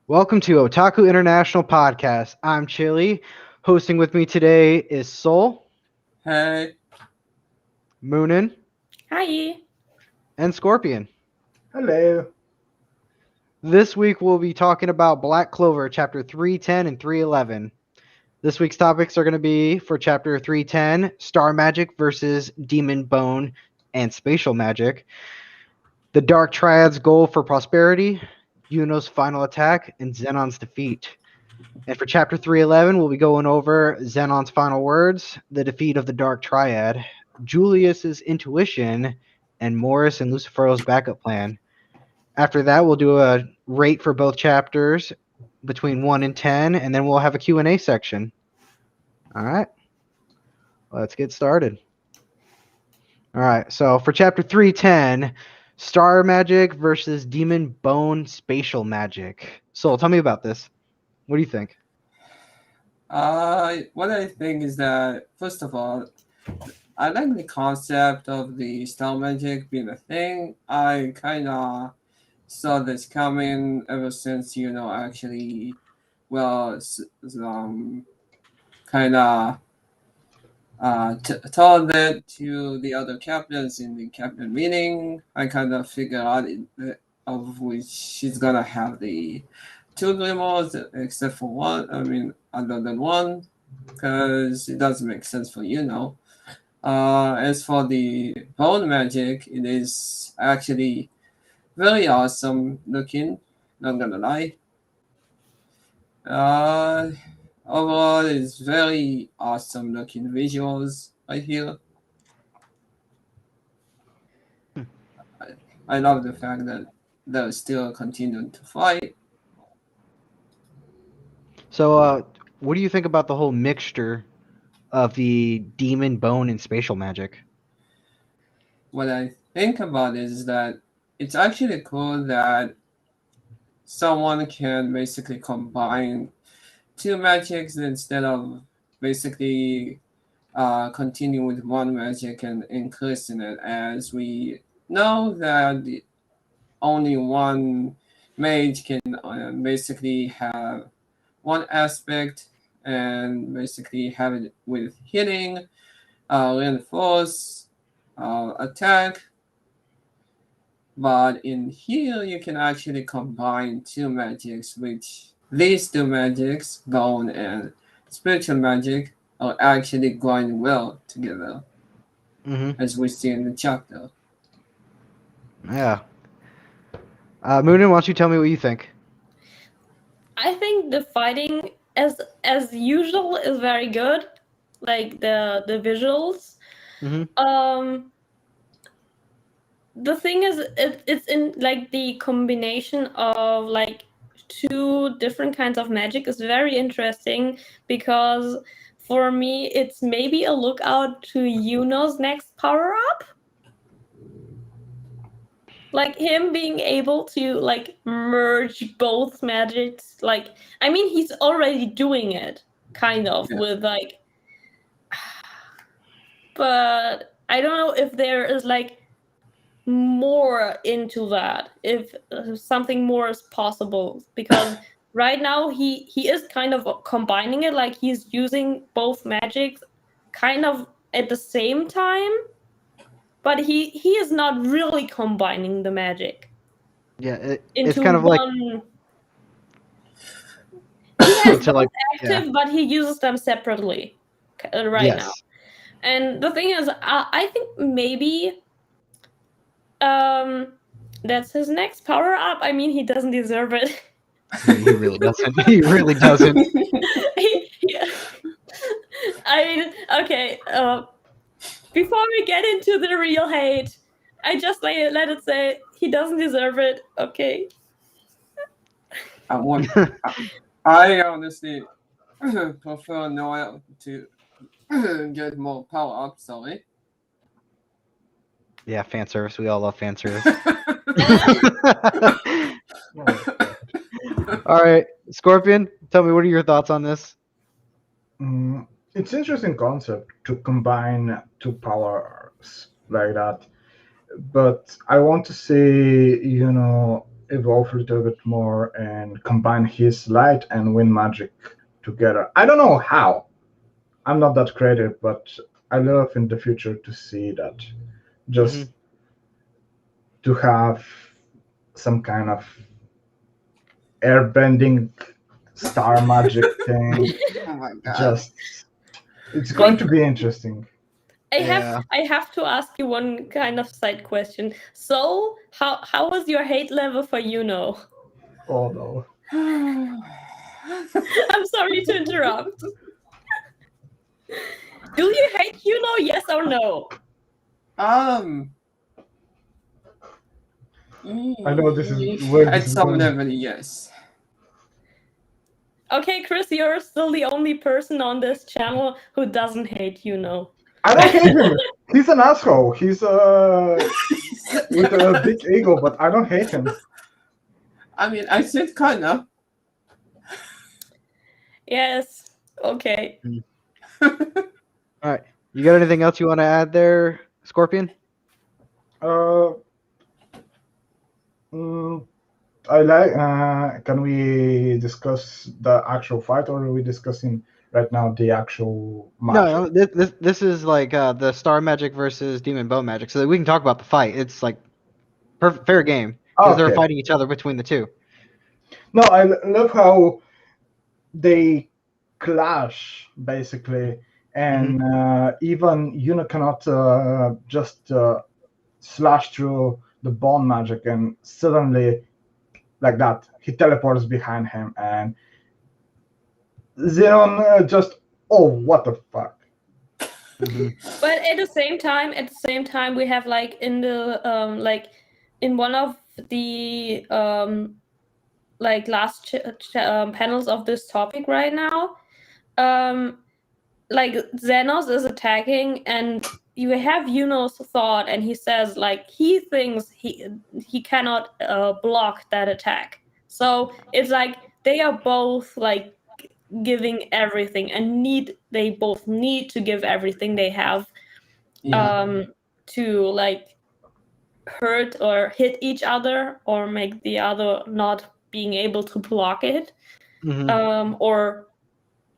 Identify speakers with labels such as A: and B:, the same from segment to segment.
A: Welcome to Otaku International Podcast. I'm Chili. Hosting with me today is Soul,
B: Hey,
A: Muninn,
C: Hi.
A: and Scorpion.
D: Hello.
A: This week we'll be talking about Black Clover, Chapter 310 and 311. This week's topics are going to be for Chapter 310, Star Magic versus Demon Bone and Spatial Magic, the Dark Triad's goal for prosperity, Yuno's final attack, and Zenon's defeat. And for Chapter 311, we'll be going over Zenon's final words, the defeat of the Dark Triad, Julius's intuition, and Morris and Lucifero's backup plan. After that, we'll do a rate for both chapters between 1 and 10, and then we'll have a Q&A section. All right, let's get started. All right, so for Chapter 310, Star Magic versus Demon Bone Spatial Magic. Soul, tell me about this. What do you think?
B: what I think is that, first of all, I like the concept of the star magic being a thing. I kind of saw this coming ever since, actually, well, kind of told it to the other captains in the captain meeting. I kind of figured out of which she's going to have the two glimmers, except for one. I mean, other than one, because it doesn't make sense for Yuno. As for the bone magic, it is actually very awesome looking, not gonna lie. Overall, it's very awesome looking visuals right here. I love the fact that they're still continuing to fight.
A: So, what do you think about the whole mixture of the demon, bone, and spatial magic?
B: What I think about is that it's actually cool that someone can basically combine two magics instead of basically continue with one magic and increasing it, as we know that only one mage can basically have one aspect and basically have it with healing, reinforce, attack. But in here, you can actually combine two magics, which these two magics, bone and spiritual magic, are actually going well together, as we see in the chapter.
A: Yeah. Muninn, why don't you tell me what you think?
C: I think the fighting as usual is very good. Like the visuals. The thing is it's in like the combination of like two different kinds of magic is very interesting, because for me it's maybe a lookout to Yuno's next power up. Like him being able to like merge both magics. Like, I mean, he's already doing it kind of with like, but I don't know if there is like more into that, if something more is possible, because right now he is kind of combining it, like he's using both magics kind of at the same time, but he is not really combining the magic.
A: Yeah,
C: into
A: it's kind of
C: one... He has both
A: like
C: active, but he uses them separately right now. And the thing is, I think maybe that's his next power up. I mean, he doesn't deserve it.
A: He really doesn't. He really doesn't.
C: Yeah. I mean, okay. Before we get into the real hate, I just let it say he doesn't deserve it. Okay.
B: I honestly prefer Noel to get more power up. Sorry.
A: Yeah, fan service. We all love fan service. All right, Scorpion, tell me, what are your thoughts on this?
D: It's an interesting concept to combine two powers like that. But I want to say, evolve a little bit more and combine his light and wind magic together. I don't know how. I'm not that creative, but I love in the future to see that. Just to have some kind of airbending star magic thing.
B: Oh my god.
D: Just it's going to be interesting.
C: I have to ask you one kind of side question. So, how was your hate level for Yuno?
D: Oh no.
C: I'm sorry to interrupt. Do you hate Yuno? Yes or no?
D: I know this is where
B: at
D: this is
B: some
D: going.
B: level, yes.
C: Okay, Chris, you're still the only person on this channel who doesn't hate Yuno.
D: I don't hate him. He's an asshole. He's with a big ego, but I don't hate him.
B: I mean, I said kinda.
C: Yes. Okay.
A: All right. You got anything else you want to add there, Scorpion?
D: I like. Can we discuss the actual fight, or are we discussing right now the actual match?
A: No, this is like the Star Magic versus Demon Bone Magic, so that we can talk about the fight. It's like fair game because they're
D: Okay.
A: fighting each other between the two.
D: No, I love how they clash basically, and even Yuno cannot just slash through the bone magic, and suddenly, like that, he teleports behind him, and Zenon just, oh, what the fuck.
C: But at the same time, we have like in the in one of the like last panels of this topic right now, like Xenos is attacking, and you have Yuno's thought, and he says like he thinks he cannot block that attack. So it's like they are both like giving everything, and they both need to give everything they have to like hurt or hit each other or make the other not being able to block it or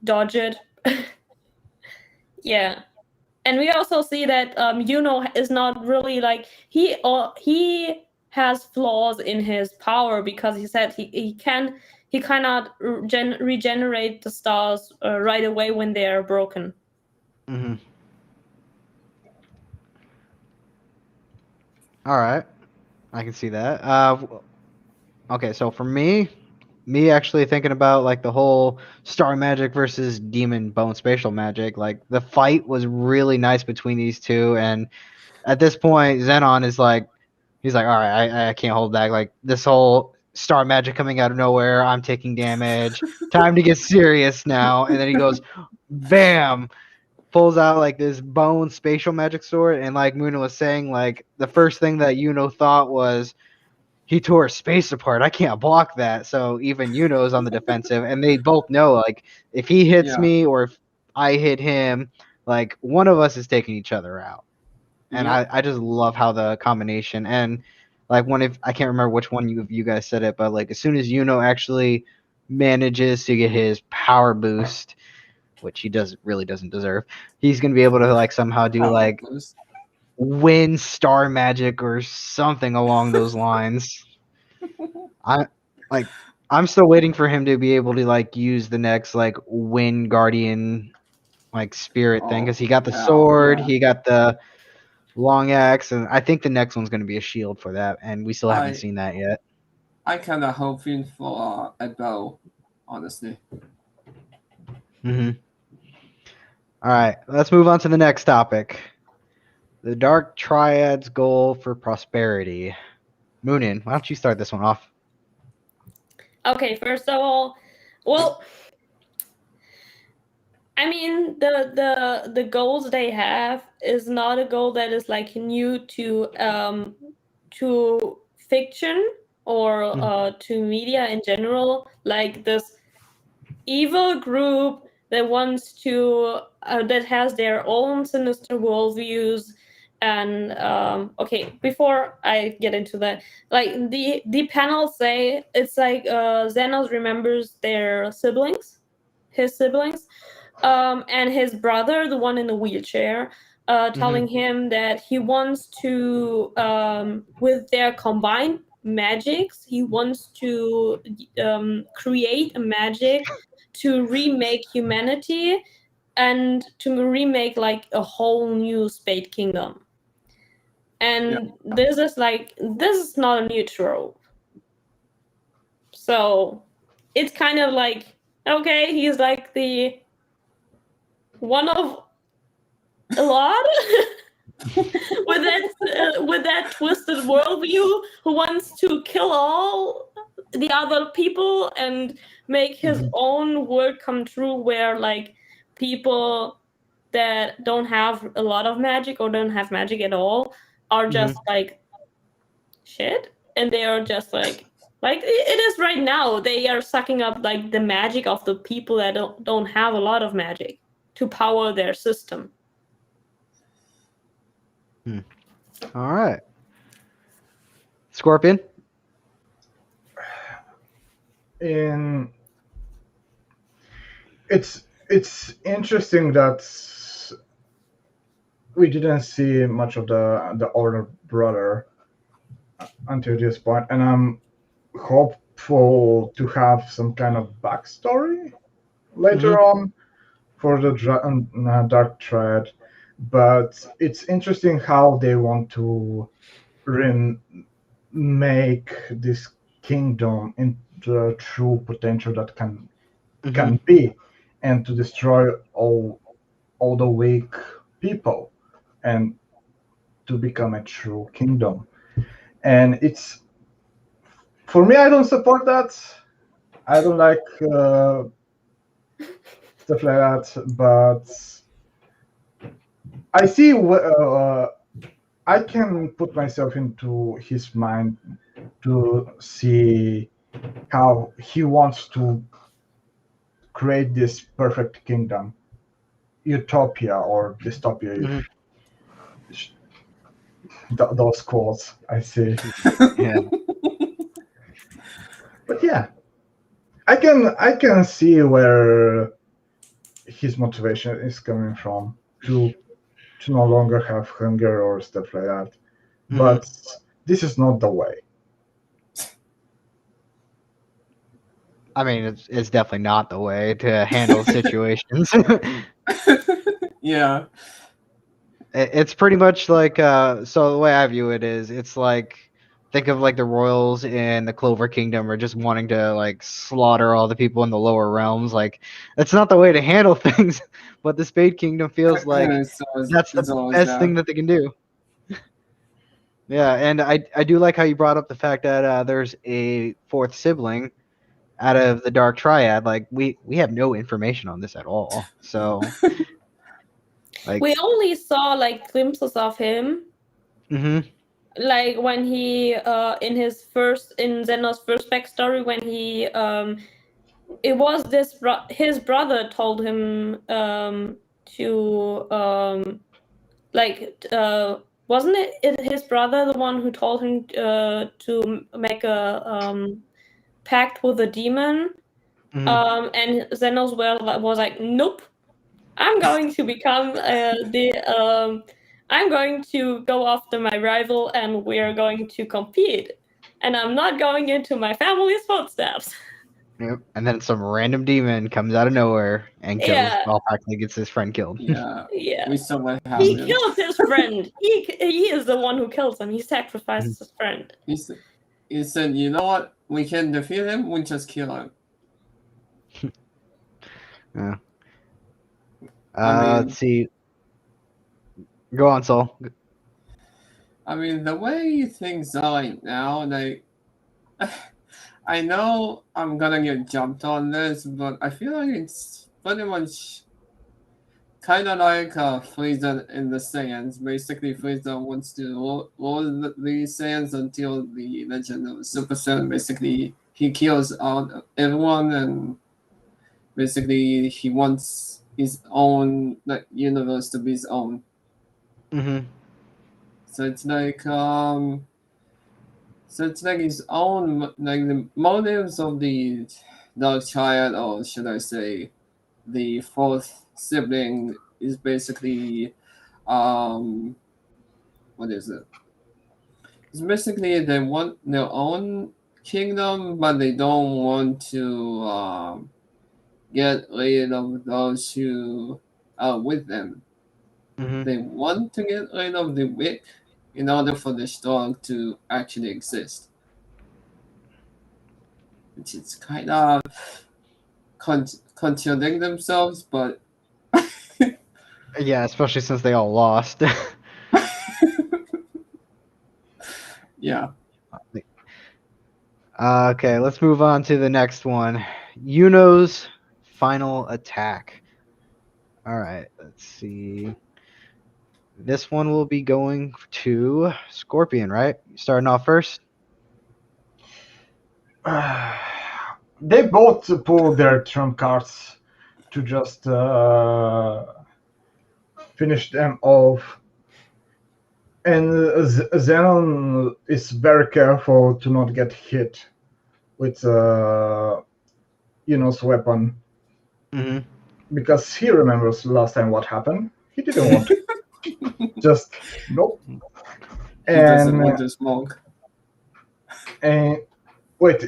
C: dodge it. Yeah. And we also see that Yuno is not really like he has flaws in his power, because he said he cannot regenerate the stars right away when they are broken.
A: All right, I can see that. Okay, so for me actually thinking about like the whole Star Magic versus Demon Bone Spatial Magic, like the fight was really nice between these two, and at this point Zenon is like, he's like, all right, I can't hold back. Like this whole Star Magic coming out of nowhere, I'm taking damage. Time to get serious now. And then he goes, bam, pulls out like this bone spatial magic sword, and like Muninn was saying, like the first thing that Yuno thought was, he tore space apart. I can't block that. So even Yuno's on the defensive, and they both know like if he hits me or if I hit him, like one of us is taking each other out. And I just love how the combination, and like I can't remember which one you guys said it, but like as soon as Yuno actually manages to get his power boost, which he really doesn't deserve, he's gonna be able to like somehow do like win star magic or something along those lines. I'm still waiting for him to be able to like use the next like wind guardian like spirit thing, because he got the sword, he got the long axe, and I think the next one's going to be a shield for that, and we still haven't seen that yet.
B: I kind of hoping for a bow, honestly.
A: All right, let's move on to the next topic. The Dark Triad's goal for prosperity. Muninn, why don't you start this one off?
C: Okay, first of all, well, I mean, the goals they have is not a goal that is like new to fiction or to media in general. Like this evil group that wants to that has their own sinister worldviews, And okay, before I get into that, like the panels say it's like Xenos remembers their siblings, his siblings, and his brother, the one in the wheelchair, telling him that he wants to, with their combined magics, he wants to create a magic to remake humanity and to remake like a whole new Spade Kingdom. And this is not a new trope. So it's kind of like, okay, he's like the one of a lot with that twisted worldview who wants to kill all the other people and make his own world come true, where like people that don't have a lot of magic or don't have magic at all are just like shit, and they are just like it is right now. They are sucking up like the magic of the people that don't have a lot of magic to power their system.
A: All right. Scorpion?
D: It's interesting that we didn't see much of the older brother until this point, and I'm hopeful to have some kind of backstory later on for the Dark Triad. But it's interesting how they want to remake this kingdom into the true potential that can be, and to destroy all the weak people and to become a true kingdom. And it's, for me, I don't support that. I don't like stuff like that, but I see I can put myself into his mind to see how he wants to create this perfect kingdom, utopia or dystopia. Those quotes I see.
A: Yeah.
D: But yeah, I can see where his motivation is coming from to no longer have hunger or stuff like that. But this is not the way.
A: I mean, it's definitely not the way to handle situations.
B: Yeah.
A: It's pretty much like so the way I view it is, it's like, think of like the royals in the Clover Kingdom are just wanting to like slaughter all the people in the lower realms. Like, that's not the way to handle things. But the Spade Kingdom feels like that's the best thing that they can do. Yeah, and I do like how you brought up the fact that there's a fourth sibling out of the Dark Triad. Like, we have no information on this at all. So like,
C: we only saw like glimpses of him. Like when he in Zenos' first backstory, when he it was this his brother told him to wasn't it his brother the one who told him to make a pact with a demon, and Zenos was like, nope, I'm going to become I'm going to go after my rival, and we're going to compete, and I'm not going into my family's footsteps.
A: Yep. And then some random demon comes out of nowhere and kills. Well, practically gets his friend killed.
B: Yeah.
C: Yeah.
B: We saw what happened.
C: He kills his friend. He is the one who kills him. He sacrifices his friend.
B: He said, you know what? We can defeat him. We just kill him.
A: Yeah. Let's see. Go on, Sol.
B: I mean, the way things are right now, like, I know I'm gonna get jumped on this, but I feel like it's pretty much kind of like Frieza in the Saiyans. Basically, Frieza wants to rule the Saiyans until the Legend of Super Saiyan. Basically, he kills out everyone, and basically he wants his own universe to be his own. So it's like his own like the motives of the Dark Triad, or should I say, the fourth sibling is basically what is it? It's basically they want their own kingdom, but they don't want to get rid of those who are with them.
A: Mhm.
B: They want to get rid of the weak in order for the strong to actually exist. Which is kind of contradict themselves, but
A: Yeah, especially since they all lost.
B: yeah.
A: Okay, let's move on to the next one. Yuno's final attack. All right, let's see. This one will be going to Scorpion, right? Starting off first.
D: They both pull their trump cards to just finish them off. And Zenon is very careful to not get hit with Yuno's weapon,
A: Mm-hmm.
D: because he remembers last time what happened. He didn't want to. Just nope.
B: He doesn't want
D: And
B: to smoke.
D: wait,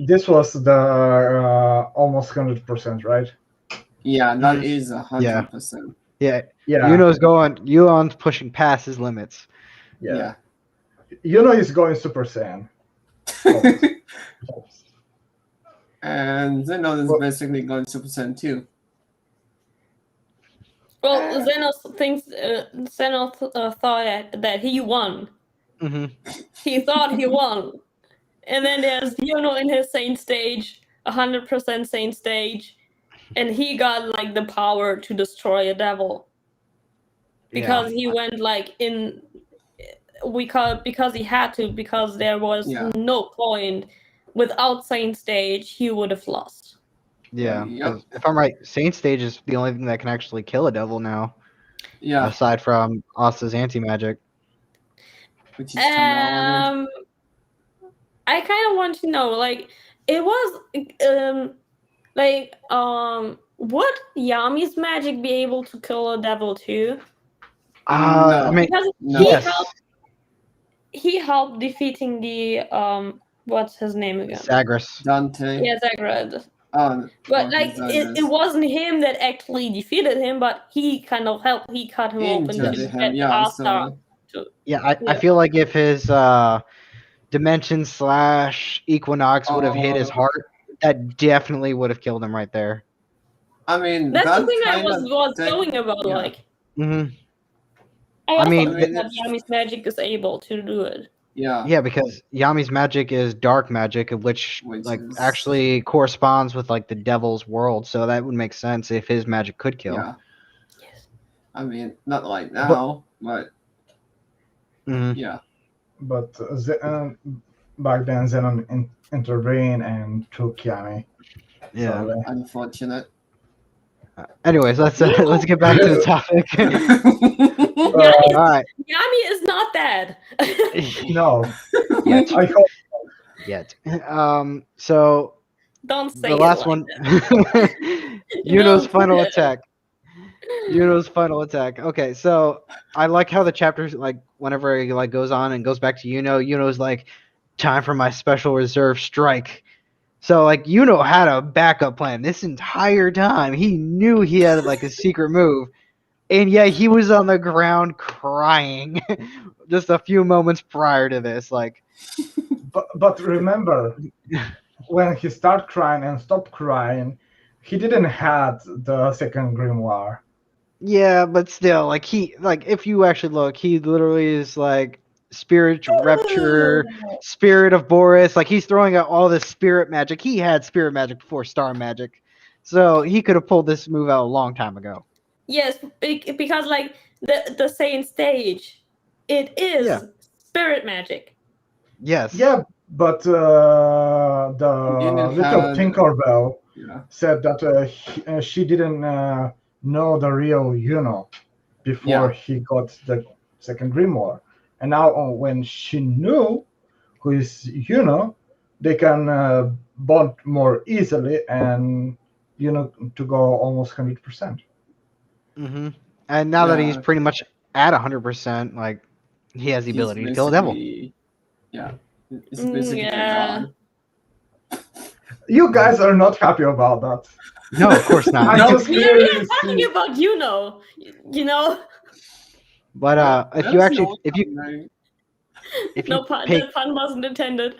D: this was the almost 100%, right?
B: Yeah, that
A: Mhm.
B: is 100%.
A: Yeah,
D: Yeah,
A: Yuno's pushing past his limits.
B: Yeah.
D: Yuno is going Super Saiyan.
B: And Zenon is
D: Well-
B: basically going Super Saiyan too.
C: Well, Zenon thought that he won.
A: Mm-hmm.
C: He thought he won. And then there's Yuno in his sane stage, 100% sane stage, and he got like the power to destroy a devil because he went like in because he had to, because there was
B: Yeah.
C: no point. Without sane stage, he would have lost.
A: Yeah.
B: Yep.
A: 'Cause if I'm right, Saint Stage is the only thing that can actually kill a devil now,
B: Yeah,
A: aside from Asta's anti-magic.
B: which is kind of
C: I kind of want to know, like, it was would Yami's magic be able to kill a devil too?
A: I mean,
C: Because
B: No.
A: yes,
C: he helped defeating the what's his name again?
A: Zagreus.
B: Dante.
C: Yeah, Zagrad.
B: Oh,
C: But
B: fuck
C: like
B: is that
C: it
B: this?
C: wasn't him that actually defeated him, but he kind of helped. He cut him open
B: Injured
C: to
B: him,
C: get
B: yeah,
C: Asta.
A: Yeah, I
C: Yeah.
A: feel like if his Dimension / Equinox would have hit his heart, that definitely would have killed him right there.
B: I mean,
C: That's
B: that
C: the thing I
B: kind
C: was
B: of
C: going about.
B: yeah.
C: Like,
A: Mm-hmm.
C: I also
A: mean,
C: think that Yami's magic is able to do it.
B: Yeah.
A: Yeah, because Yami's magic is dark magic, which like
B: is-
A: actually corresponds with like the devil's world. So that would make sense if his magic could kill.
B: Yeah.
C: Yes.
B: I mean, not like now, but
A: Mhm.
B: yeah.
D: But back then Zenon intervened and took Yami.
A: Yeah.
D: So,
B: Unfortunate.
A: Anyways, let's get back to the topic.
C: Yami,
A: All right.
C: Yami is not dead.
D: no,
A: Yet.
D: I hope
A: Yet. So
C: Don't say
A: the
C: it
A: last
C: like
A: one,
C: that.
A: Yuno's
C: Don't
A: final
C: do it.
A: attack. Yuno's final attack. Okay, so I like how the chapter, like, whenever he like goes on and goes back to Yuno's like, time for my special reserve strike. So like Yuno had a backup plan this entire time. He knew he had like a secret move, and yet he was on the ground crying just a few moments prior to this. Like,
D: but remember, when he started crying and stopped crying, he didn't have the second grimoire.
A: yeah, but still, like if you actually look, he literally is like spirit rupture, spirit of Boris. Like he's throwing out all this spirit magic. He had spirit magic before star magic, so he could have pulled this move out a long time ago.
C: Yes, because like the same stage, it is
A: Yeah.
C: spirit magic.
A: Yes.
D: Yeah, but the
B: Didn't
D: little
B: have-
D: Tinkerbell
B: Yeah.
D: said she didn't know the real Yuno before
B: Yeah.
D: he got the second grimoire. And now when she knew who is Yuno, they can bond more easily and to go almost 100%.
A: Mm-hmm. And now that he's
B: Yeah.
A: pretty much at 100%, like he has the
B: He's
A: ability to kill a devil.
B: basically, yeah, it's basically a
C: Yeah.
B: god.
D: You guys are not happy about that.
A: No, of course not.
D: I
B: No,
D: just
C: We are
D: clearly
C: talking
D: see.
C: about Yuno, you know.
A: But if you
B: There's
A: actually,
B: no
A: if you
B: comment.
A: if you pay,
C: The pun wasn't intended.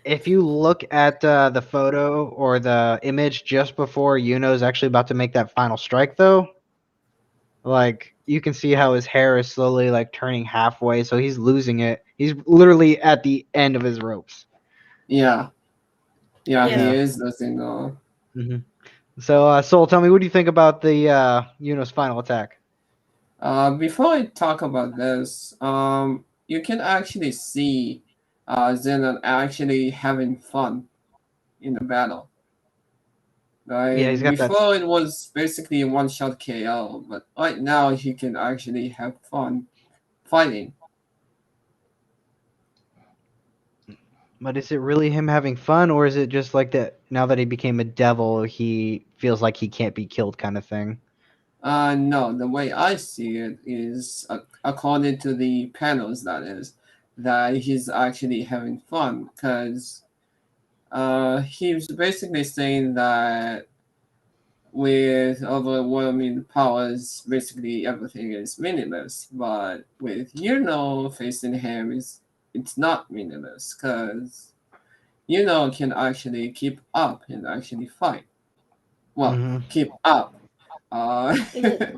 A: if you look at the photo or the image just before Yuno's actually about to make that final strike, though, like you can see how his hair is slowly like turning halfway, so he's losing it. He's literally at the end of his ropes.
B: Yeah, yeah,
C: Yeah.
B: he is losing though.
A: Hmm. So, Soul, tell me, what do you think about the Yuno's final attack?
B: Before I talk about this, you can actually see Zenon actually having fun in the battle.
A: Yeah, he's
B: Like
A: got that.
B: before, it was basically a one-shot KO, but right now he can actually have fun fighting.
A: But is it really him having fun, or is it just like that? Now that he became a devil, he feels like he can't be killed, kind of thing.
B: No, the way I see it is, according to the panels, that is, that he's actually having fun because he's basically saying that with overwhelming powers, basically everything is meaningless. But with Yuno facing him, it's not meaningless because Yuno can actually keep up and actually fight. Well,
A: Hmm.
B: keep up. Uh,
C: Yeah.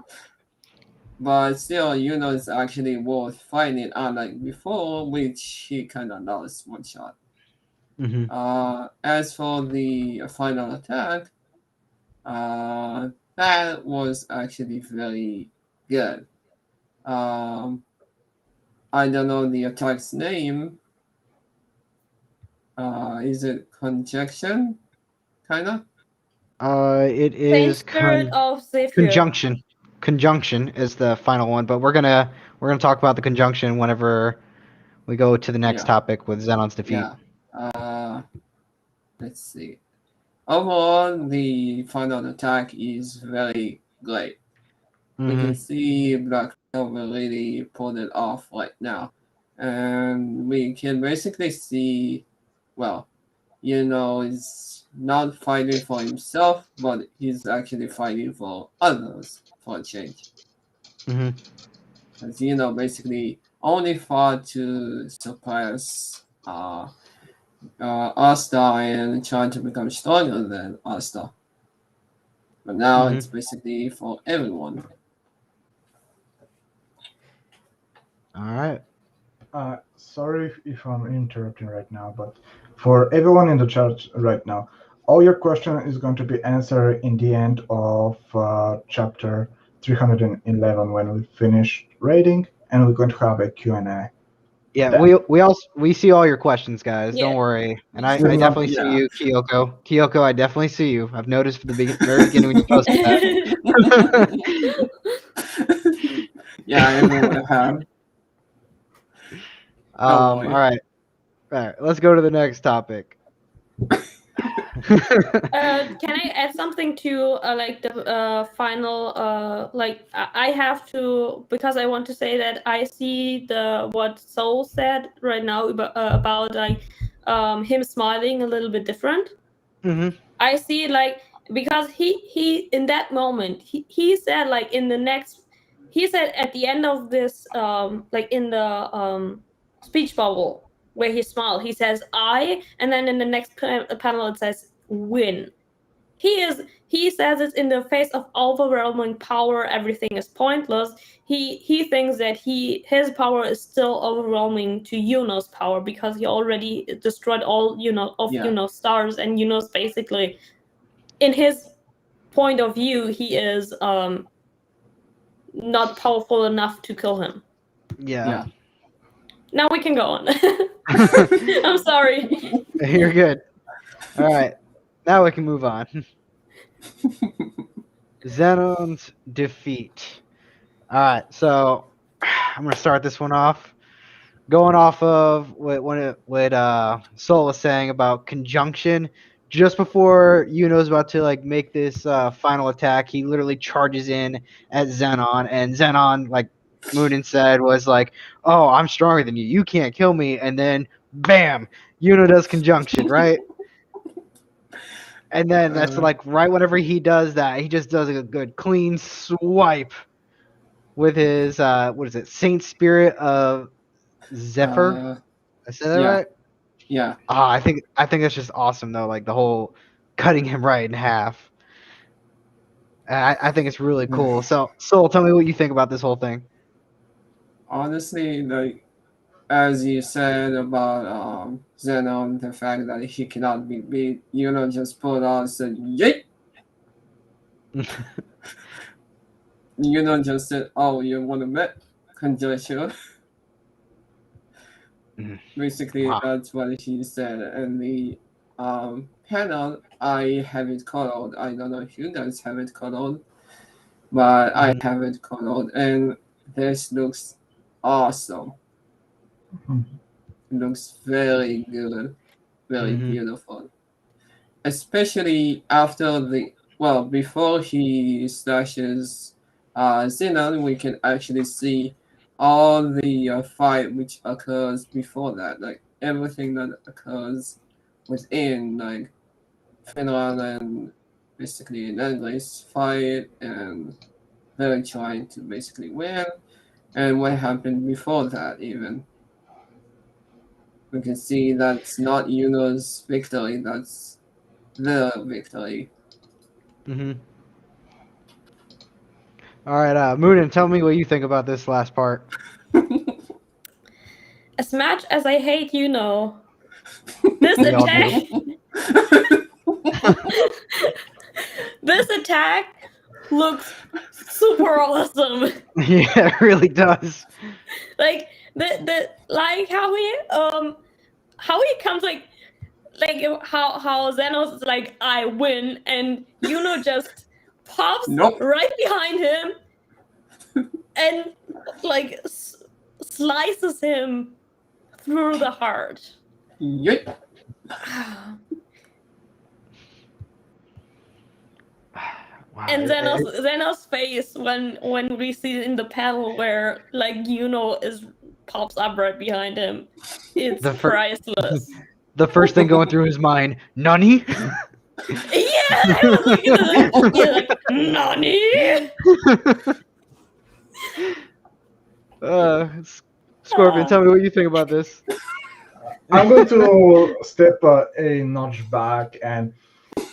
B: but still, Yuno is actually worth fighting, unlike before, which he kind of lost one shot.
A: Hmm.
B: As for the final attack, that was actually very good. Um, I don't know the attack's name. Is it conjunction? Kinda?
A: It
C: Same
A: is
C: spirit of Zephyr.
A: conjunction. Conjunction is the final one, but we're gonna talk about the conjunction whenever we go to the next
B: Yeah.
A: topic with Xenon's defeat.
B: Yeah. Let's see. Overall, the final attack is very great. We
A: Hmm.
B: can see Black Clover really pulled it off right now. And we can basically see, well, is not fighting for himself, but he's actually fighting for others for a change.
A: Hmm.
B: As basically only fought to surpass Asta and trying to become stronger than Asta. But now
A: Hmm.
B: it's basically for everyone.
A: All right.
D: Sorry if I'm interrupting right now, but for everyone in the chat right now, all your question is going to be answered in the end of chapter 311 when we finish rating, and we're going to have a Q&A.
A: Yeah,
D: Then
A: we see all your questions, guys.
C: Yeah.
A: Don't worry. And I
D: We'll not-
A: definitely see
B: Yeah.
A: you, Kyoko. Kyoko, I definitely see you. I've noticed from the very beginning when you posted that.
B: Yeah, everyone have.
A: All
B: worry.
A: right. All right. Let's go to the next topic.
C: Can I add something to like the final like I have to, because I want to say that I see what Soul said right now about like him smiling a little bit different.
A: Hmm.
C: I see like, because he in that moment he said like he said at the end of this like in the speech bubble where he smiled, he says I, and then in the next panel it says win. He says it in the face of overwhelming power, everything is pointless. He thinks that his power is still overwhelming to Yuno's power because he already destroyed all Yuno's stars, and Yuno's basically, in his point of view, he is not powerful enough to kill him.
A: Yeah.
C: Now we can go on. I'm sorry.
A: You're good. All right. Now we can move on. Zenon's defeat. All right. So I'm gonna start this one off. Going off of what Sol was saying about conjunction, just before Yuno's about to like make this final attack, he literally charges in at Zenon, and Zenon, like Muninn said, was like, "Oh, I'm stronger than you. You can't kill me." And then, bam, Yuno does conjunction, right? And then that's like right whenever he does that, he just does a good clean swipe with his what is it, Saint Spirit of Zephyr? I said that
B: yeah.
A: right?
B: Yeah.
A: I think that's just awesome though, like the whole cutting him right in half. I think it's really cool. So Soul, tell me what you think about this whole thing.
B: Honestly, like as you said about Zenon, the fact that he cannot be beat, just pulled out and said, "Yeet!" Just said, "Oh, you want to bet? Congratulations." Basically,
A: Wow.
B: that's what he said. And the panel, I have it colored. I don't know if you guys have it colored, but I have it colored, and this looks awesome. It looks very good, very beautiful. Especially after before he slashes Xenon, we can actually see all the fight which occurs before that, like everything that occurs within, like Finland and basically English fight, and they're trying to basically win, and what happened before that even. We can see that's not Yuno's victory, that's the victory.
A: All right, Muninn, tell me what you think about this last part.
C: As much as I hate Yuno, this attack, this attack looks super awesome.
A: Yeah, it really does.
C: Like like how he comes like how Zenos is like, I win, and Yuno just pops right behind him and like slices him through the heart.
B: Yep.
A: Wow.
C: And Zenos' face when we see in the panel where like Yuno pops up right behind him, it's priceless.
A: The first thing going through his mind, Nani?
C: Yeah, it was like Nani?
A: Scorpion, tell me what you think about this.
D: I'm going to step a notch back, and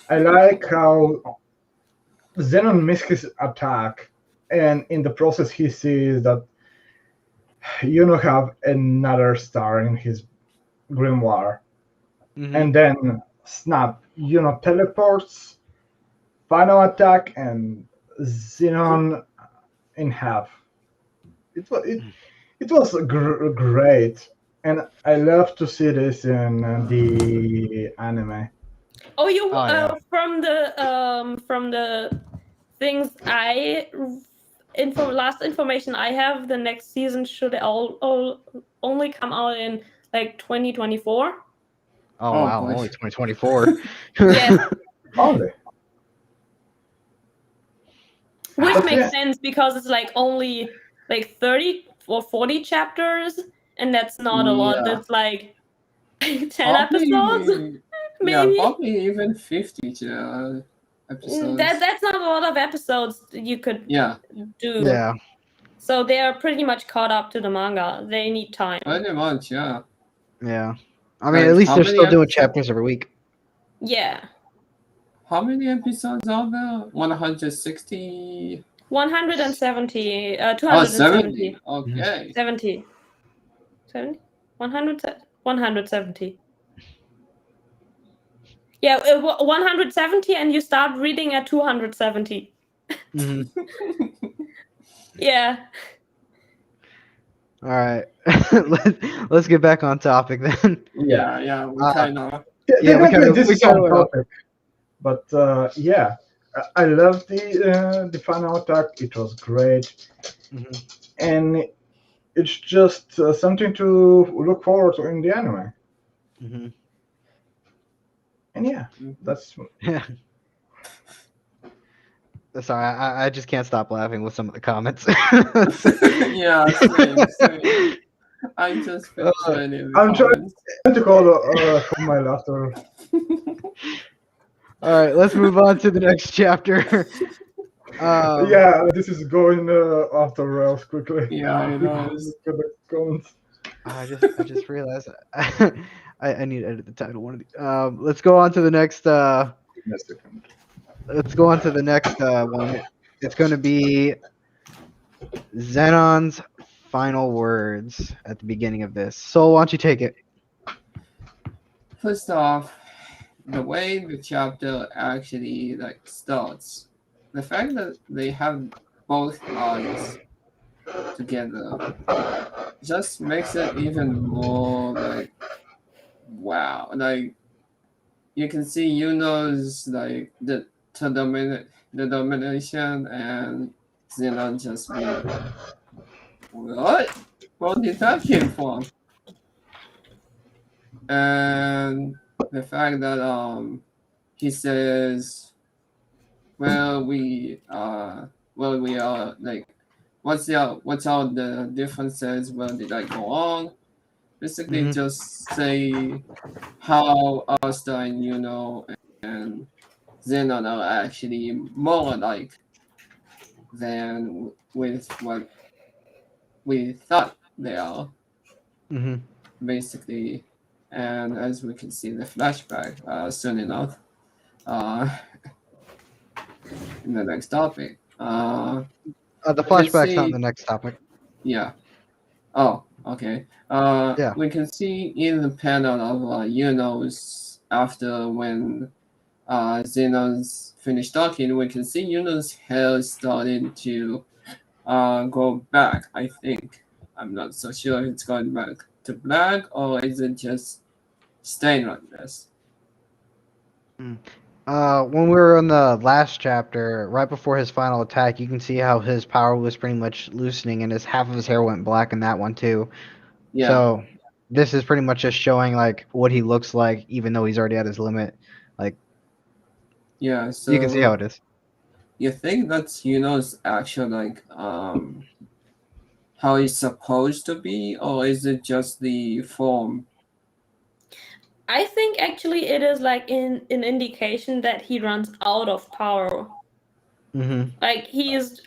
D: I like how Zenon missed his attack, and in the process he sees that Yuno have another star in his grimoire. And then snap, Yuno teleports, final attack, and Zenon in half. It was great, and I love to see this in the anime.
C: Oh, from the things last information I have, the next season should all only come out in like 2024.
A: Oh wow,
B: boy.
A: only 2024.
C: Yes.
D: Only.
C: Which makes sense because it's like only like 30 or 40 chapters, and that's not a lot. That's like 10 episodes. Maybe.
B: Yeah, probably even 50 episodes.
C: That's not a lot of episodes you could do.
A: Yeah.
C: So they are pretty much caught up to the manga. They need time.
B: Pretty much, yeah.
A: Yeah. I mean, at least they're still doing chapters every week.
C: Yeah.
B: How many episodes are there? 160?
C: 170. 270.
B: Oh, 70. Okay.
C: 70. 70? 170. Yeah, 170, and you start reading at 270. Yeah.
A: All right. Let's get back on topic then.
B: Yeah. We kind of.
D: This is on topic. But I love the final attack. It was great, and it's just something to look forward to in the anime.
A: Mm-hmm.
D: And yeah, that's
A: Yeah. Sorry, I just can't stop laughing with some of the comments.
B: Yeah, same. I just finished reading the
D: I'm trying
B: comments.
D: to call my laughter.
A: All right, let's move on to the next chapter.
D: Yeah, this is going off the rails quickly.
B: Yeah, I know.
D: Look at the comments.
A: I just realized I need to edit the title. One of the, let's go on to the next. Let's go on to the next one. It's going to be Zenon's final words at the beginning of this. So why don't you take it?
B: First off, the way the chapter actually like starts, the fact that they have both eyes together just makes it even more like wow. Like you can see Yuno's like the domination and Xenon just being what? Where did that came from? And the fact that he says we are like what's all the differences, where did I go wrong? Basically
A: Mhm.
B: just say how Asta and Yuno and Zenon are actually more alike than with what we thought they are,
A: Mm-hmm.
B: basically. And as we can see in the flashback soon enough, uh, in the next topic.
A: The
B: can
A: flashback's not
B: see-
A: the next topic.
B: Yeah. Oh, okay.
A: Yeah.
B: We can see in the panel of Yuno's after when Xenon's finished talking, we can see Yuno's hair starting to go back, I think. I'm not so sure if it's going back to black or is it just staying like this.
A: When we were in the last chapter, right before his final attack, you can see how his power was pretty much loosening, and his half of his hair went black in that one too.
B: Yeah.
A: So this is pretty much just showing like what he looks like, even though he's already at his limit. Like
B: Yeah, so
A: you can see how it is.
B: you think that's Yuno's actual like how he's supposed to be, or is it just the form?
C: I think actually it is like an indication that he runs out of power.
A: Mm-hmm.
C: Like he is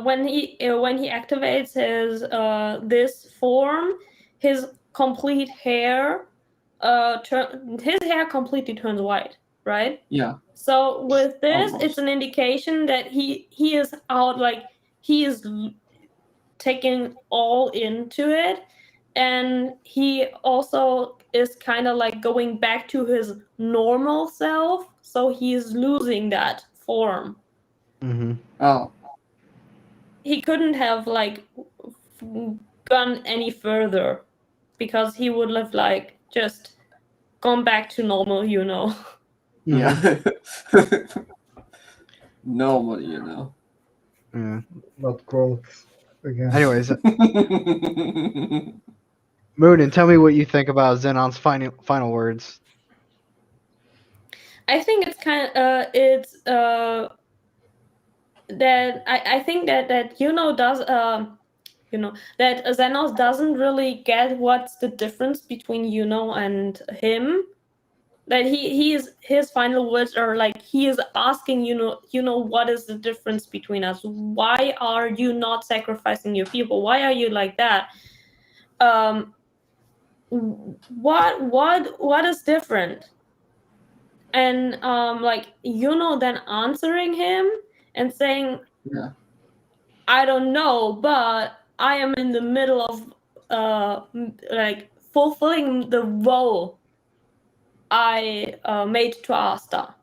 C: when he activates his this form, his complete hair his hair completely turns white, right?
B: Yeah.
C: So with this,
B: Almost.
C: it's an indication that he is out, like he is taking all into it, and he also is kind of like going back to his normal self, so he's losing that form.
A: Mm-hmm.
B: Oh,
C: He couldn't have like gone any further because he would have like just gone back to normal, you know.
A: Mm-hmm.
B: yeah. Normal, you know.
A: Yeah.
D: Not quotes again.
A: Anyways, Muninn, tell me what you think about Zenon's final words.
C: I think it's kind of that I think that Yuno does that Xenos doesn't really get what's the difference between Yuno and him. That he is, his final words are like he is asking Yuno, what is the difference between us? Why are you not sacrificing your people? Why are you like that? What is different? And like Yuno then answering him and saying,
B: Yeah.
C: I don't know, but I am in the middle of like fulfilling the role I made to Asta.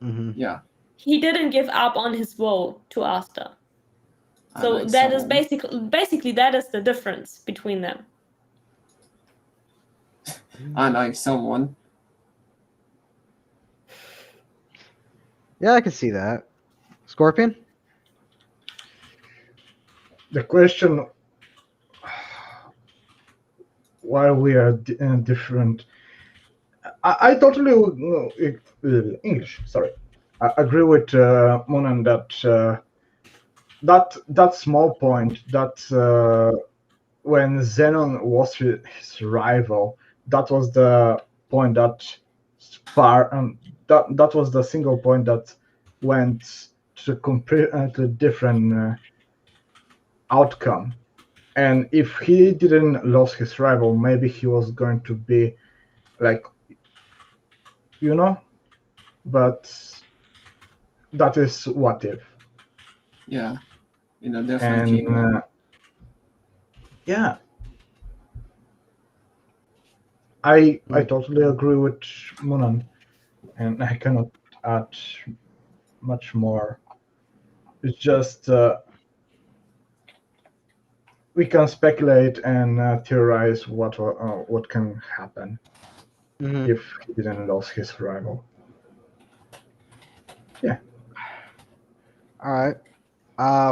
A: Mm-hmm.
B: Yeah.
C: He didn't give up on his role to Asta.
B: I
C: So
B: like
C: that is
B: someone.
C: basically that is the difference between them.
B: I like someone.
A: Yeah, I can see that. Scorpion?
D: The question, while we are different, I totally English. Sorry, I agree with Muninn that that small point that when Zenon was his rival, that was the point that that was the single point that went to completely different outcome. And if he didn't lose his rival, maybe he was going to be like, but that is what if.
B: Yeah, in a different kingdom.
D: And yeah, I totally agree with Muninn, and I cannot add much more. It's just we can speculate and theorize what can happen if he didn't lose his rival. Yeah.
A: All right.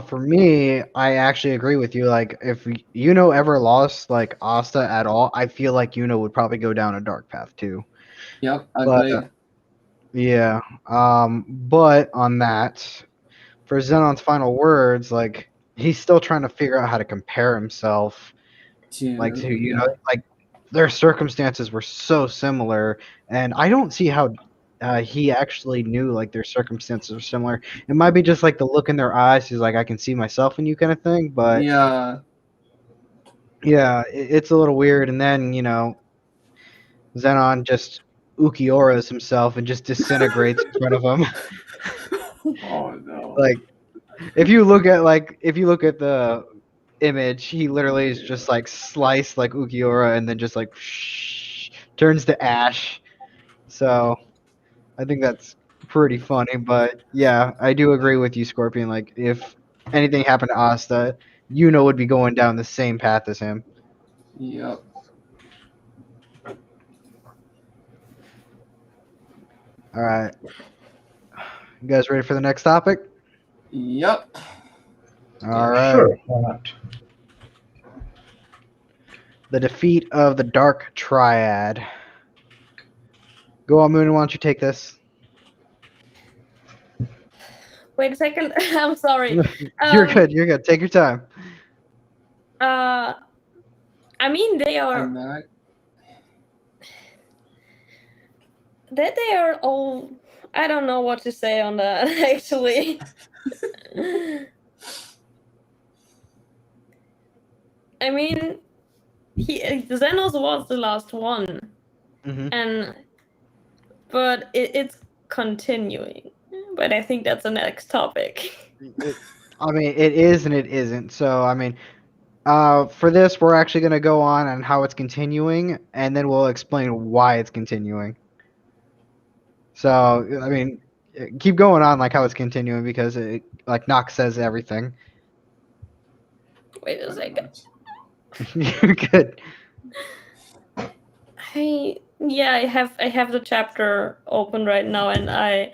A: For me, I actually agree with you. Like, if Yuno ever lost like Asta at all, I feel like Yuno would probably go down a dark path too.
B: Yep,
A: But
B: agreed.
A: yeah. But on that, for Zenon's final words, like he's still trying to figure out how to compare himself, like to like their circumstances were so similar, and I don't see how he actually knew like their circumstances were similar. It might be just like the look in their eyes. He's like, I can see myself in you, kind of thing. But
B: yeah,
A: it's a little weird. And then Zenon just Ukioras himself and just disintegrates in front of him.
B: oh no.
A: Like if you look at the image, he literally is just like sliced like Ukiora and then just like turns to ash. So I think that's pretty funny, but yeah, I do agree with you, Scorpion. Like if anything happened to Asta, Yuno would be going down the same path as him.
B: Yep.
A: All right, you guys ready for the next topic?
B: Yep.
A: All right.
D: Sure, why not?
A: The defeat of the Dark Triad. Go on, Moon. Why don't you take this?
C: Wait a second. I'm sorry.
A: You're good. You're good. Take your time.
C: I mean, they are.
B: I'm not.
C: They are all. I don't know what to say on that. Actually. I mean, Xenos was the last one, but it's continuing. But I think that's the next topic.
A: I mean, it is and it isn't. So, I mean, for this, we're actually going to go on how it's continuing, and then we'll explain why it's continuing. So, I mean, keep going on like how it's continuing because, like Nox says everything.
C: Wait a second.
A: You're good.
C: I have the chapter open right now, and I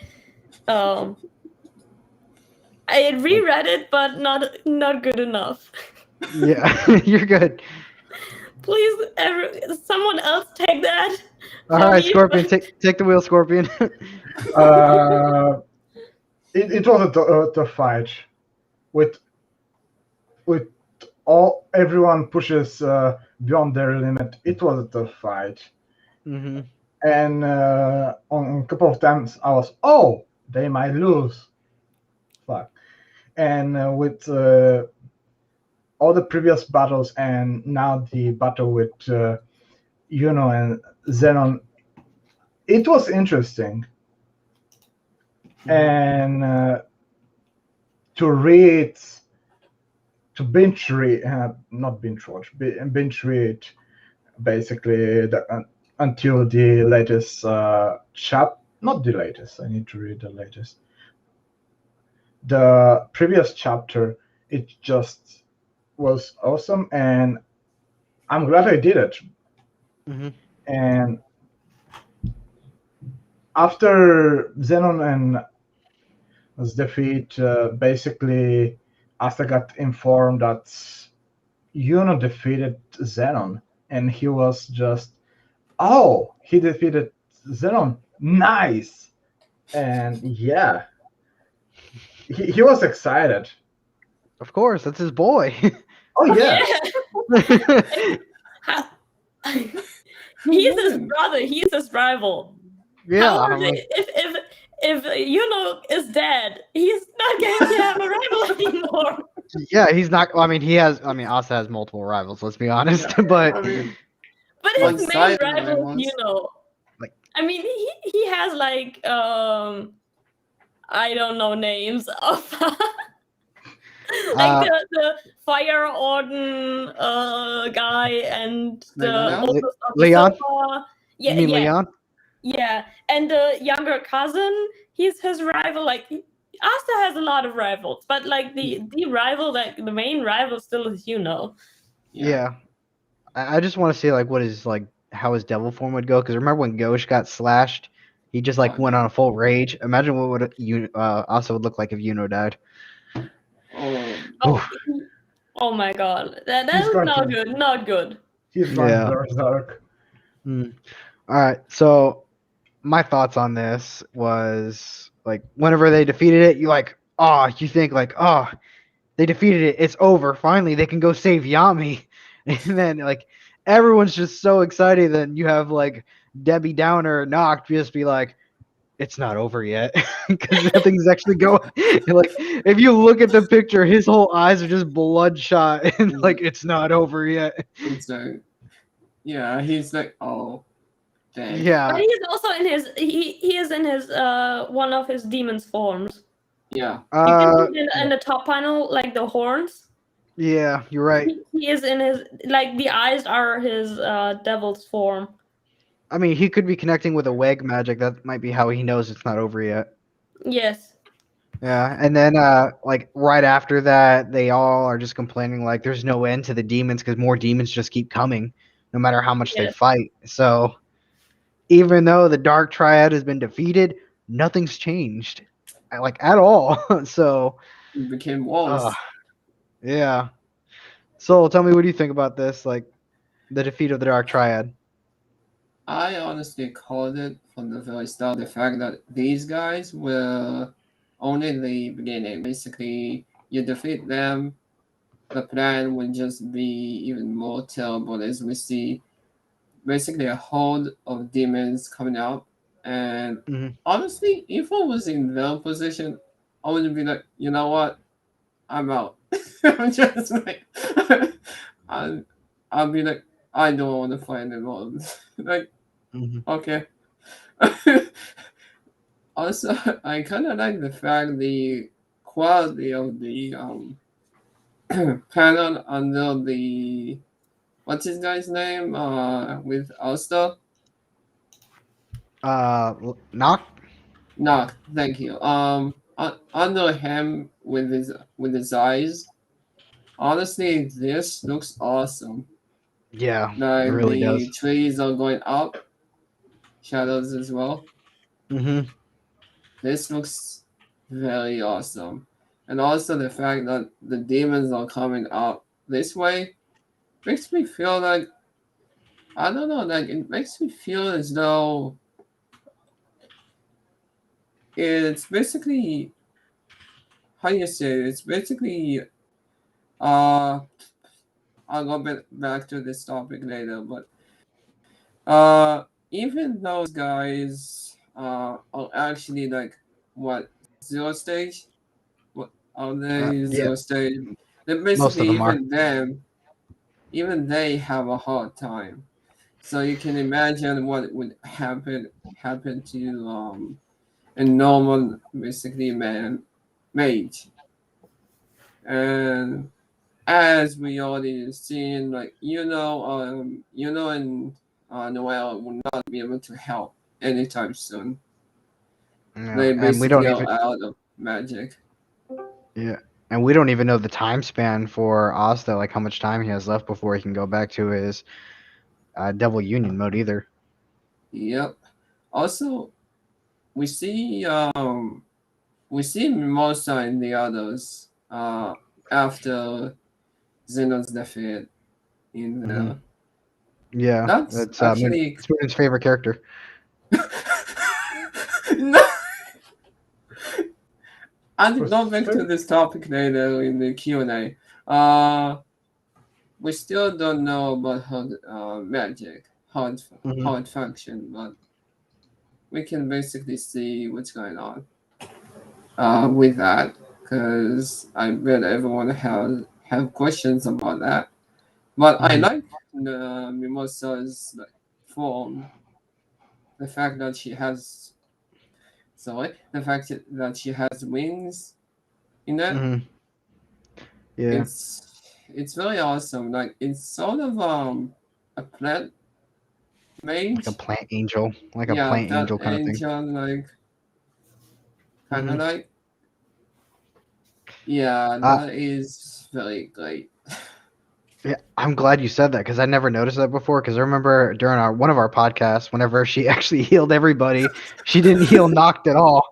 C: reread it, but not good enough.
A: Yeah, you're good.
C: Please, someone else take that.
A: All right, Scorpion, take the wheel, Scorpion.
D: It was a fight with everyone pushes beyond their limit. It was a tough fight. And on a couple of times I was, they might lose. Fuck. And with all the previous battles and now the battle with Yuno and Zenon, it was interesting. And to binge read, not binge watch, binge read basically until the latest chapter. Not the latest, I need to read the latest. The previous chapter, it just was awesome, and I'm glad I did it. And after Zenon and his defeat, basically Asta got informed that Yuno defeated Zenon, and he was just, oh, he defeated Zenon, nice. And yeah, he was excited.
A: Of course, that's his boy.
D: Oh yeah,
C: How- He's his brother. He's his rival.
A: yeah.
C: How are
A: I'm
C: they,
A: like,
C: if Yuno is dead, he's not going to have a rival anymore.
A: yeah, he's not. I mean, he has. I mean, Asa has multiple rivals. Let's be honest.
B: Yeah,
A: But
B: I mean,
C: But his main
B: one-sided
C: rival is
B: rivals.
C: Yuno.
A: Like-
C: I mean, he has like I don't know names of like the fire warden guy and the
B: Leon?
C: oldest of the
A: Leon?
C: sofa.
A: you
C: Yeah,
A: mean
C: yeah,
A: Leon?
C: yeah. And the younger cousin, he's his rival. Like Asta has a lot of rivals, but like the rival, like the main rival, still is Yuno.
A: Yeah. I just want to see like what is like how his devil form would go, because remember when Ghosh got slashed, he just like went on a full rage. Imagine what would you Asa would look like if Yuno died.
C: Oh, oh my god, that
D: He's
C: is
D: going
C: not
D: to-
C: good. Not good.
D: he's going
A: Yeah.
D: berserk.
A: All right, so my thoughts on this was like whenever they defeated it, you think like, oh, they defeated it, it's over. Finally, they can go save Yami, and then like everyone's just so excited. Then you have like Debbie Downer knocked just be like, it's not over yet, because nothing's actually going. Like if you look at the picture, his whole eyes are just bloodshot, and like it's not over yet.
B: So, yeah, he's like, oh, dang.
A: Yeah,
C: But he's also in his he is in his one of his demon's forms.
B: Yeah.
C: You can see in the top panel, like the horns.
A: yeah, you're right.
C: He is in his like the eyes are his devil's form.
A: I mean, he could be connecting with a Weg magic. That might be how he knows it's not over yet.
C: Yes.
A: Yeah, and then like right after that, they all are just complaining like there's no end to the demons because more demons just keep coming, no matter how much they
C: Yes.
A: fight. So even though the Dark Triad has been defeated, nothing's changed, like at all. So
B: It became walls.
A: yeah. So tell me, what do you think about this? Like the defeat of the Dark Triad.
B: I honestly called it from the very start, the fact that these guys were only the beginning. Basically, you defeat them, the plan will just be even more terrible as we see basically a horde of demons coming out. And
A: Mhm.
B: honestly, if I was in their position, I would be like, you know what? I'm out. I'm just like, I'll be like, I don't want to fight anymore. Like,
A: Mhm.
B: okay. Also, I kind of like the fact the quality of the panel under the what's his guy's name with Ulster.
A: Knock.
B: No, thank you. Under him with his eyes. Honestly, this looks awesome.
A: Yeah, it
B: Like
A: really
B: the
A: does.
B: trees are going up, shadows as well.
A: Mm-hmm.
B: This looks very awesome. And also the fact that the demons are coming up this way makes me feel like, I don't know, like it makes me feel as though it's basically, how do you say it? It's basically, I'll go back to this topic later, but even those guys are actually like, what, zero stage? What are they
A: Yeah,
B: zero stage? They're
A: most of
B: basically
A: them are.
B: even they have a hard time. So you can imagine what would happen to a normal basically mage. And as we already seen, like and Noel will not be able to help anytime soon.
A: Yeah,
B: They
A: and we don't
B: basically
A: even
B: are out of magic.
A: and we don't even know the time span for Asta, like how much time he has left before he can go back to his Devil Union mode either.
B: Yep. Also, we see Mimosa and the others after Xenon's defeat in the
A: Yeah,
B: That's
A: it's
B: actually
A: it's Muninn's favorite character.
B: no. I'll go back to this topic later in the Q&A. We still don't know about how magic, how it functions, but we can basically see what's going on with that, because I bet everyone have questions about that. But I like Mimosa's form, the fact that she has wings in it.
A: Yeah,
B: It's very awesome. Like, it's sort of a plant
A: like
B: mage.
A: a plant angel, like a
B: Yeah,
A: plant
B: plant
A: angel kind of thing.
B: angel, like kind of like. Yeah, that is very great.
A: Yeah, I'm glad you said that because I never noticed that before. Because I remember during one of our podcasts, whenever she actually healed everybody, she didn't heal Noct at all.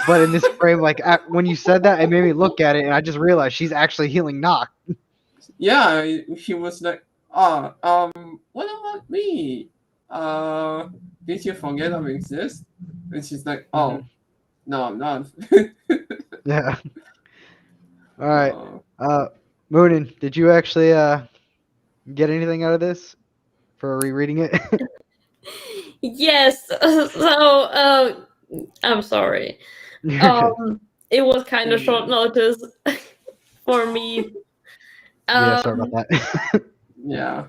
A: But in this frame, like when you said that, it made me look at it, and I just realized she's actually healing Noct.
B: Yeah, he was like, what about me? Did you forget I exist? And she's like, oh, no, I'm not.
A: Yeah. All right. Muninn, did you actually get anything out of this for rereading it?
C: Yes. So I'm sorry.
A: You're good.
C: It was kind of short notice for me.
A: Yeah, sorry about that.
B: Yeah,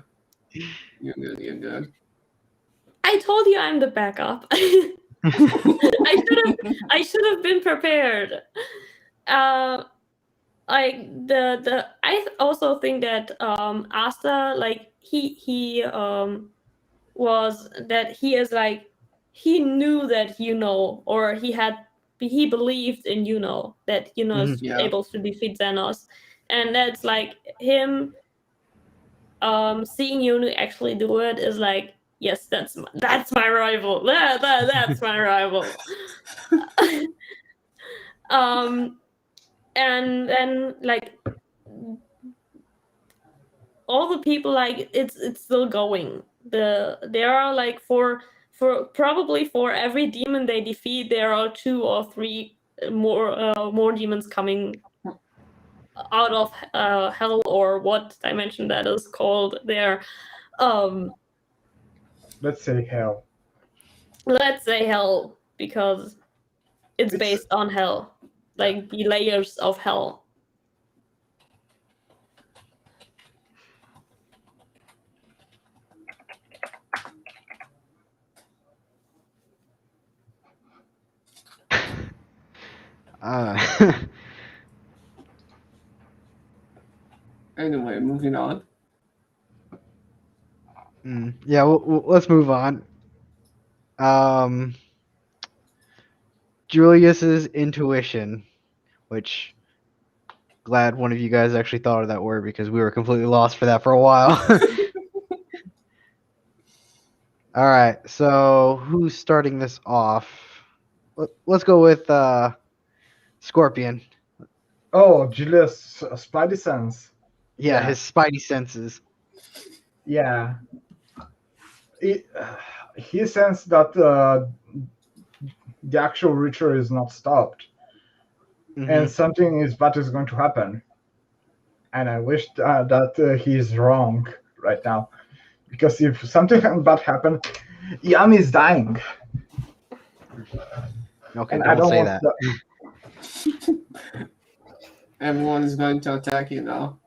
B: you're good.
C: I told you I'm the backup. I should have been prepared. Like I also think that Asta, like he was that he is like he knew that or he believed in that is able to defeat Xenos, and that's like him seeing Yuno actually do it is like, yes, that's my rival. That's my rival. And then like all the people, like it's still going. There are like for probably for every demon they defeat, there are 2 or 3 more demons coming out of hell, or what dimension that is called there.
D: Let's say hell.
C: Let's say hell, because it's based on hell, like the layers of hell.
B: Anyway, moving on.
A: Yeah, let's move on. Julius's intuition, which glad one of you guys actually thought of that word because we were completely lost for that for a while. All right, so who's starting this off? Let's go with Scorpion.
D: Oh, Julius' spidey sense.
A: Yeah, his spidey senses.
D: Yeah. He sensed that the actual ritual is not stopped, and something bad is going to happen. And I wish that he's wrong right now, because if something bad happens, Yami is dying.
A: Okay,
D: and
A: don't say that.
B: Everyone is going to attack you now.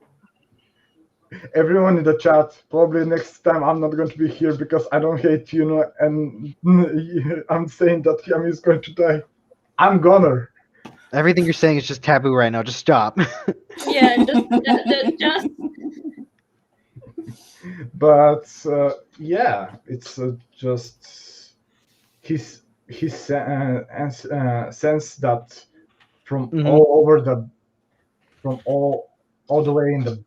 D: Everyone in the chat, probably next time I'm not going to be here because I don't hate Yuno, and I'm saying that Yami is going to die. I'm gonna.
A: Everything you're saying is just taboo right now. Just stop.
C: Yeah, just.
D: But yeah, it's just his sense that from all over from all the way in the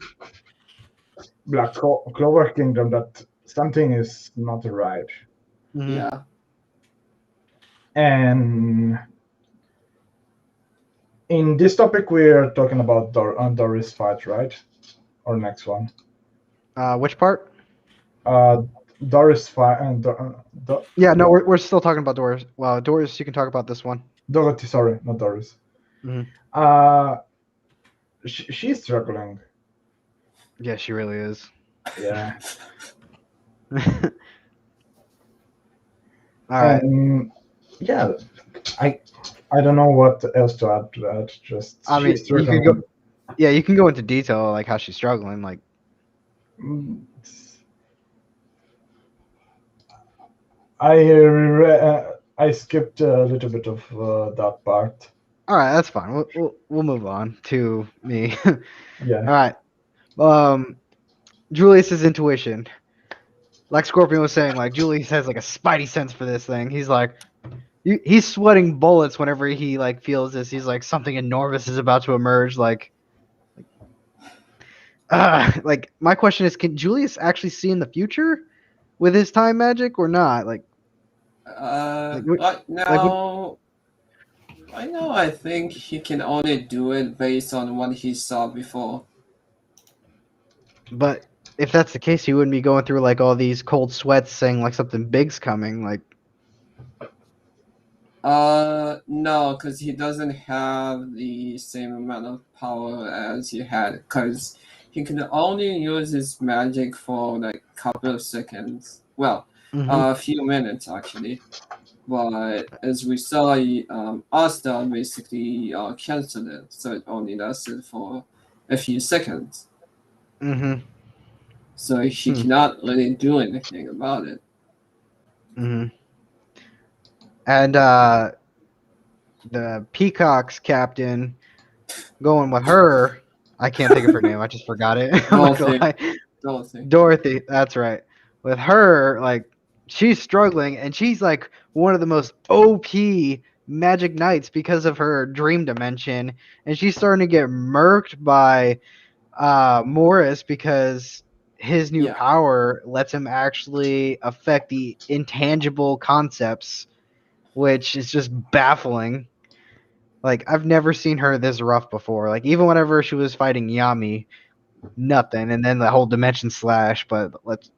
D: Black Clover Kingdom that something is not right.
B: Yeah.
D: And in this topic, we're talking about Doris fight, right? Or next one?
A: Which part?
D: Doris
A: Yeah, no, we're still talking about Doris. Well, Doris, you can talk about this one.
D: Dorothy, sorry, not Doris.
A: Mhm.
D: She's struggling.
A: Yeah, she really is.
D: Yeah.
A: All right.
D: And yeah, I I don't know what else to add to that. Just
A: I mean,
D: she's
A: you could
D: struggling.
A: go. Yeah, you can go into detail like how she's struggling. Like,
D: Mm, I skipped a little bit of that part.
A: all right, that's fine. We'll move on to me.
D: Yeah.
A: All right. Julius's intuition. Like Scorpion was saying, like Julius has like a spidey sense for this thing. He's like, he's sweating bullets whenever he like feels this. He's like something enormous is about to emerge. Like my question is, can Julius actually see in the future with his time magic or not? Like what?
B: Right
A: Like what?
B: now, I think he can only do it based on what he saw before.
A: But if that's the case, he wouldn't be going through like all these cold sweats saying like something big's coming. Like,
B: No, because he doesn't have the same amount of power as he had, because he can only use his magic for like a couple of seconds. Well, a few minutes actually. But as we saw, Asta basically canceled it, so it only lasted for a few seconds.
A: mm-hmm.
B: So he cannot really do anything about it.
A: Mm-hmm. And the Peacock's captain going with her. I can't think of her name. I just forgot it. I'm not gonna lie. Dorothy. That's right. With her, like she's struggling, and she's like one of the most OP magic knights because of her dream dimension, and she's starting to get murked by Morris because his new power lets him actually affect the intangible concepts, which is just baffling. Like I've never seen her this rough before. Like even whenever she was fighting Yami, nothing, and then the whole dimension slash. But let's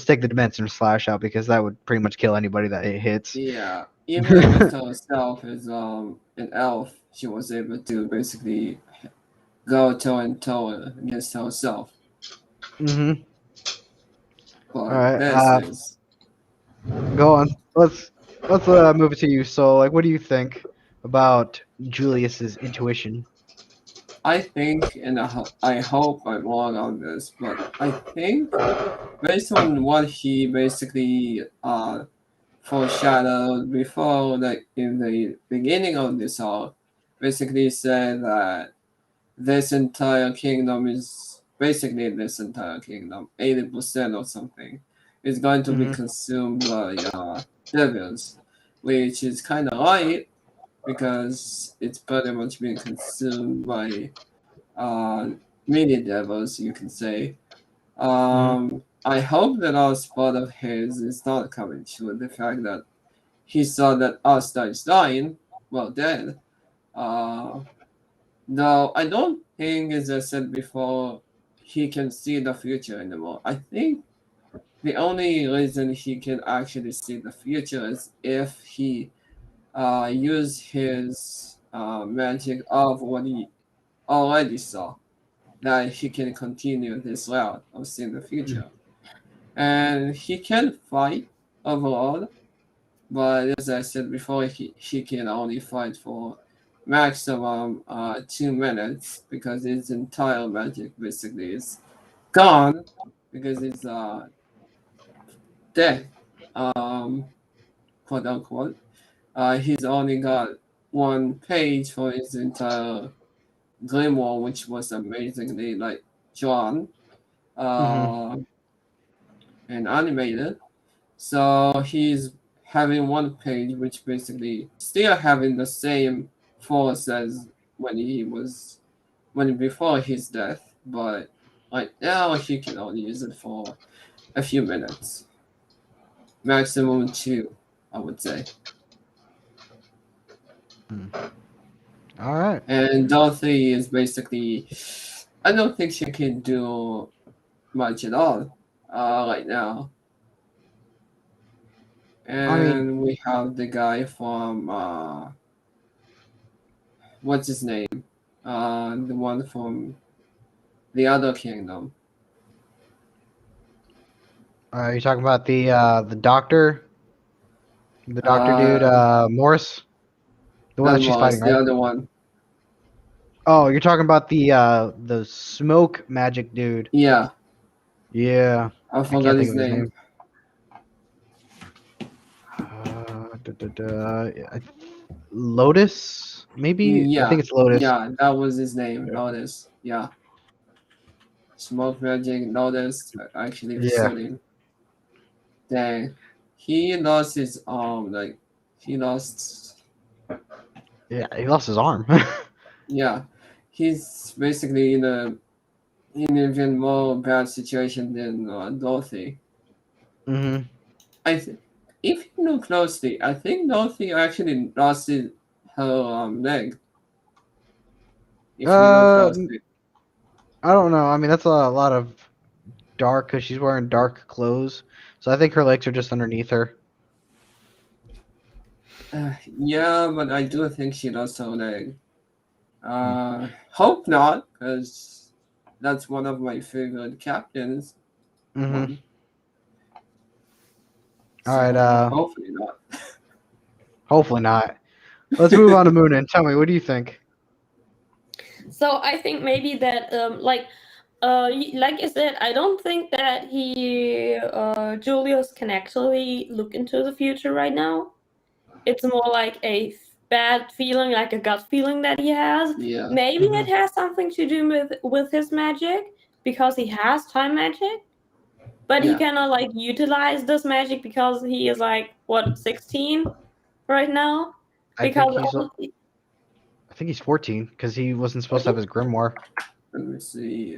A: take the dimension slash out because that would pretty much kill anybody that it hits.
B: Yeah, even with herself as an elf, she was able to basically go toe and toe against herself.
A: Mm-hmm.
B: But
A: All right.
B: this is
A: Go on. Let's move it to you. So, like, what do you think about Julius's intuition?
B: I think, and I hope I'm wrong on this, but I think based on what he basically foreshadowed before, like in the beginning of this arc, basically said that this entire kingdom is basically this entire kingdom, 80% or something, is going to be consumed by devils, which is kind of right because it's pretty much being consumed by mini devils, you can say. I hope that our spot of his is not coming true. The fact that he saw that Asta is dying, well, dead. No, I don't think, as I said before, he can see the future anymore. I think the only reason he can actually see the future is if he use his magic of what he already saw, that he can continue this route of seeing the future. And he can fight overall, but as I said before, he can only fight for maximum 2 minutes because his entire magic basically is gone because he's dead, quote unquote. He's only got one page for his entire grimoire, which was amazingly like drawn and animated. So he's having one page which basically still having the same force as when before his death, but right now he can only use it for a few minutes. Maximum two, I would say.
A: All right.
B: And Dorothy is basically I don't think she can do much at all right now. And we have the guy from what's his name? The one from the other kingdom.
A: You're talking about the doctor? The doctor dude, Morris? The one
B: Not
A: that she's
B: Morris,
A: fighting,
B: the
A: right?
B: other one.
A: Oh, you're talking about the smoke magic dude.
B: Yeah,
A: Yeah.
B: I
A: I
B: forgot
A: can't think
B: his
A: of his
B: name.
A: name. Lotus? Maybe? I
B: Yeah,
A: think it's Lotus.
B: yeah, that was his name.
D: Yeah.
B: Lotus. Yeah, smoke magic. Lotus actually
A: Yeah.
B: shooting. Dang, he lost his arm. Like he lost.
A: Yeah, he lost his arm.
B: Yeah, he's basically in an even more bad situation than Dorothy.
A: hmm
B: If you look closely, I think Dorothy actually lost her leg. If you look closely,
A: I don't know. I mean, that's a lot of dark because she's wearing dark clothes. So I think her legs are just underneath her.
B: yeah, but I do think she lost her leg. Hope not, because that's one of my favorite captains.
A: hmm
B: One.
A: All right.
B: So hopefully not.
A: Hopefully not. Let's move on to Muninn. Tell me, what do you think?
C: So I think maybe that like you said, I don't think that Julius can actually look into the future right now. It's more like a bad feeling, like a gut feeling that he has.
B: Yeah.
C: Maybe it has something to do with his magic because he has time magic, but he
B: Yeah.
C: cannot like utilize this magic because he is like what 16 right now.
A: I think
C: Because
A: he's 14 because he wasn't supposed to have his grimoire.
B: Let me see.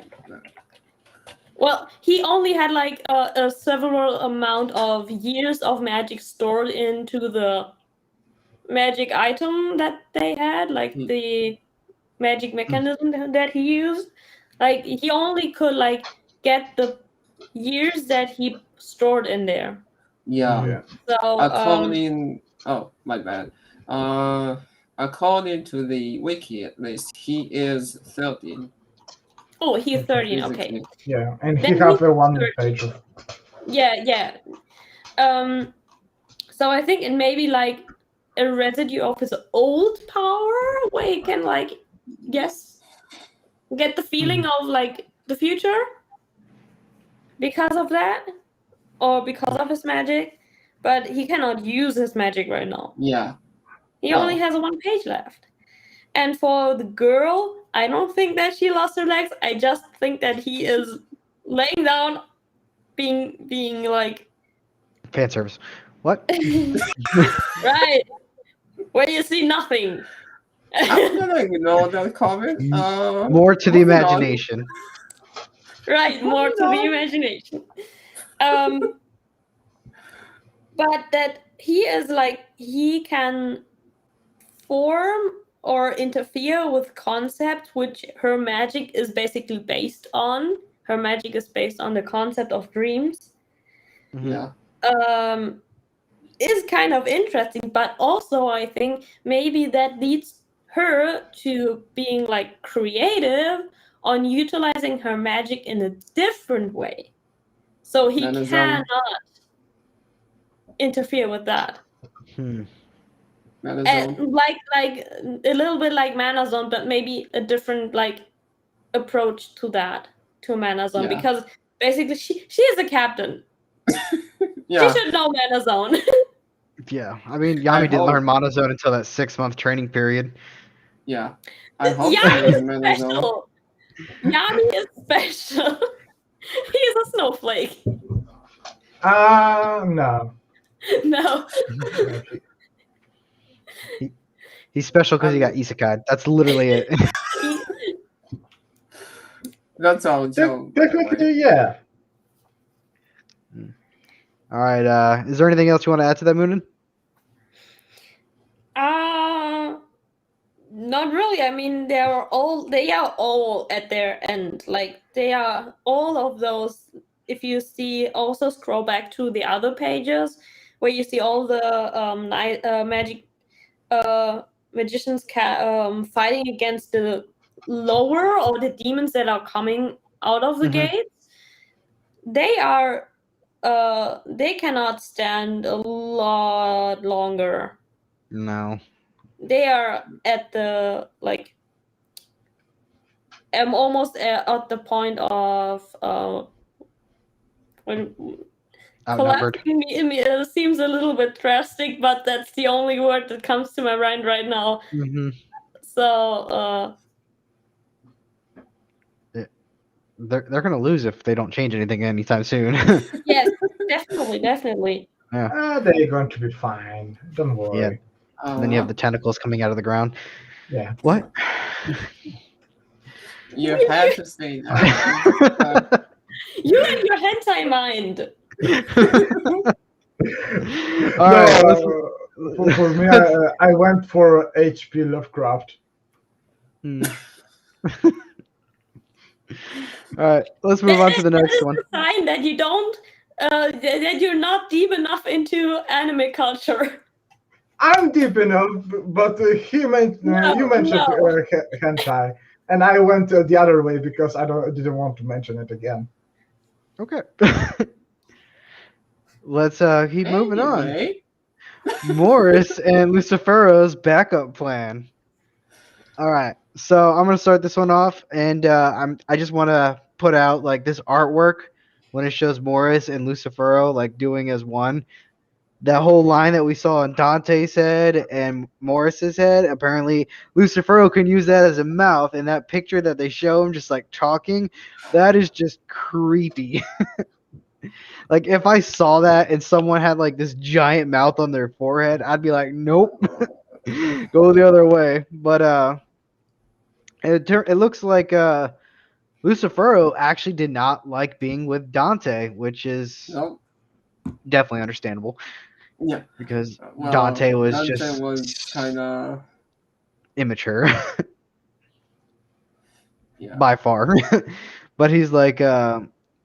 C: well, he only had like a several amount of years of magic stored into the magic item that they had, like the magic mechanism that he used. Like he only could like get the years that he stored in there.
B: Yeah.
D: Yeah.
C: So
B: According, oh my bad. According to the wiki, at least he is 13.
C: oh, he's 13. Okay.
B: Physically.
D: Yeah, and he
C: Then
D: has
C: he's
D: a one
C: 13.
D: page of
C: Yeah. So I think it may be like a residue of his old power where he can like get the feeling of like the future because of that or because of his magic, but he cannot use his magic right now.
B: Yeah.
C: He only has one page left. And for the girl, I don't think that she lost her legs. I just think that he is laying down being like
A: Fan service. What?
C: right where you see nothing.
B: I'm gonna ignore that comment.
A: More to the
B: moving on.
A: imagination.
C: Right, more to the imagination. But that he is like he can form or interfere with concepts which her magic is basically based on. Her magic is based on the concept of dreams.
B: Yeah.
C: Is kind of interesting, but also I think maybe that leads her to being like creative on utilizing her magic in a different way. So he cannot interfere with that. And like a little bit like Mana Zone, but maybe a different like approach to that, to Mana Zone, because basically she is a captain.
B: Yeah.
C: She should know Mana Zone.
A: Yeah, I mean, Yami didn't learn Monozone until that 6-month training period.
B: Yeah, I hope
C: Yami is special. Yami is special. He is a snowflake.
D: no.
C: No.
A: He's special because he got isekai. That's literally it.
B: That's all joke.
D: Technically, yeah.
A: All right. Is there anything else you want to add to that, Muninn?
C: Not really. I mean, they are all at their end. Like they are all of those. If you see, also scroll back to the other pages where you see all the magic magicians fighting against the lower or the demons that are coming out of the gates. They are they cannot stand a lot longer.
A: No.
C: They are at the I'm almost at the point of when
A: Outnumbered.
C: collapsing it seems a little bit drastic, but that's the only word that comes to my mind right now. So
A: they're gonna lose if they don't change anything anytime soon.
C: yes, definitely.
A: Yeah.
D: They're going to be fine. Don't worry.
A: Yeah. And then you have the tentacles coming out of the ground.
D: Yeah.
A: What?
B: You have to say that.
C: You and your hentai mind.
A: All right.
D: For me, I went for H.P. Lovecraft.
A: All right, let's move on to the next one.
C: It's a sign that you don't, that you're not deep enough into anime culture.
D: I'm deep enough, but you mentioned hentai, and I went the other way because I didn't want to mention it again.
A: Okay. Let's keep moving on. Morris and Lucifero's backup plan. All right, so I'm gonna start this one off, and I just want to put out like this artwork when it shows Morris and Lucifero like doing as one. That whole line that we saw on Dante's head and Morris's head, apparently Lucifero can use that as a mouth, and that picture that they show him just like talking, that is just creepy. Like if I saw that and someone had like this giant mouth on their forehead, I'd be like, nope, go the other way. But it looks like Lucifero actually did not like being with Dante, which is definitely understandable.
B: Yeah,
A: because Dante was
B: kind of
A: immature.
B: Yeah,
A: by far. But he's like,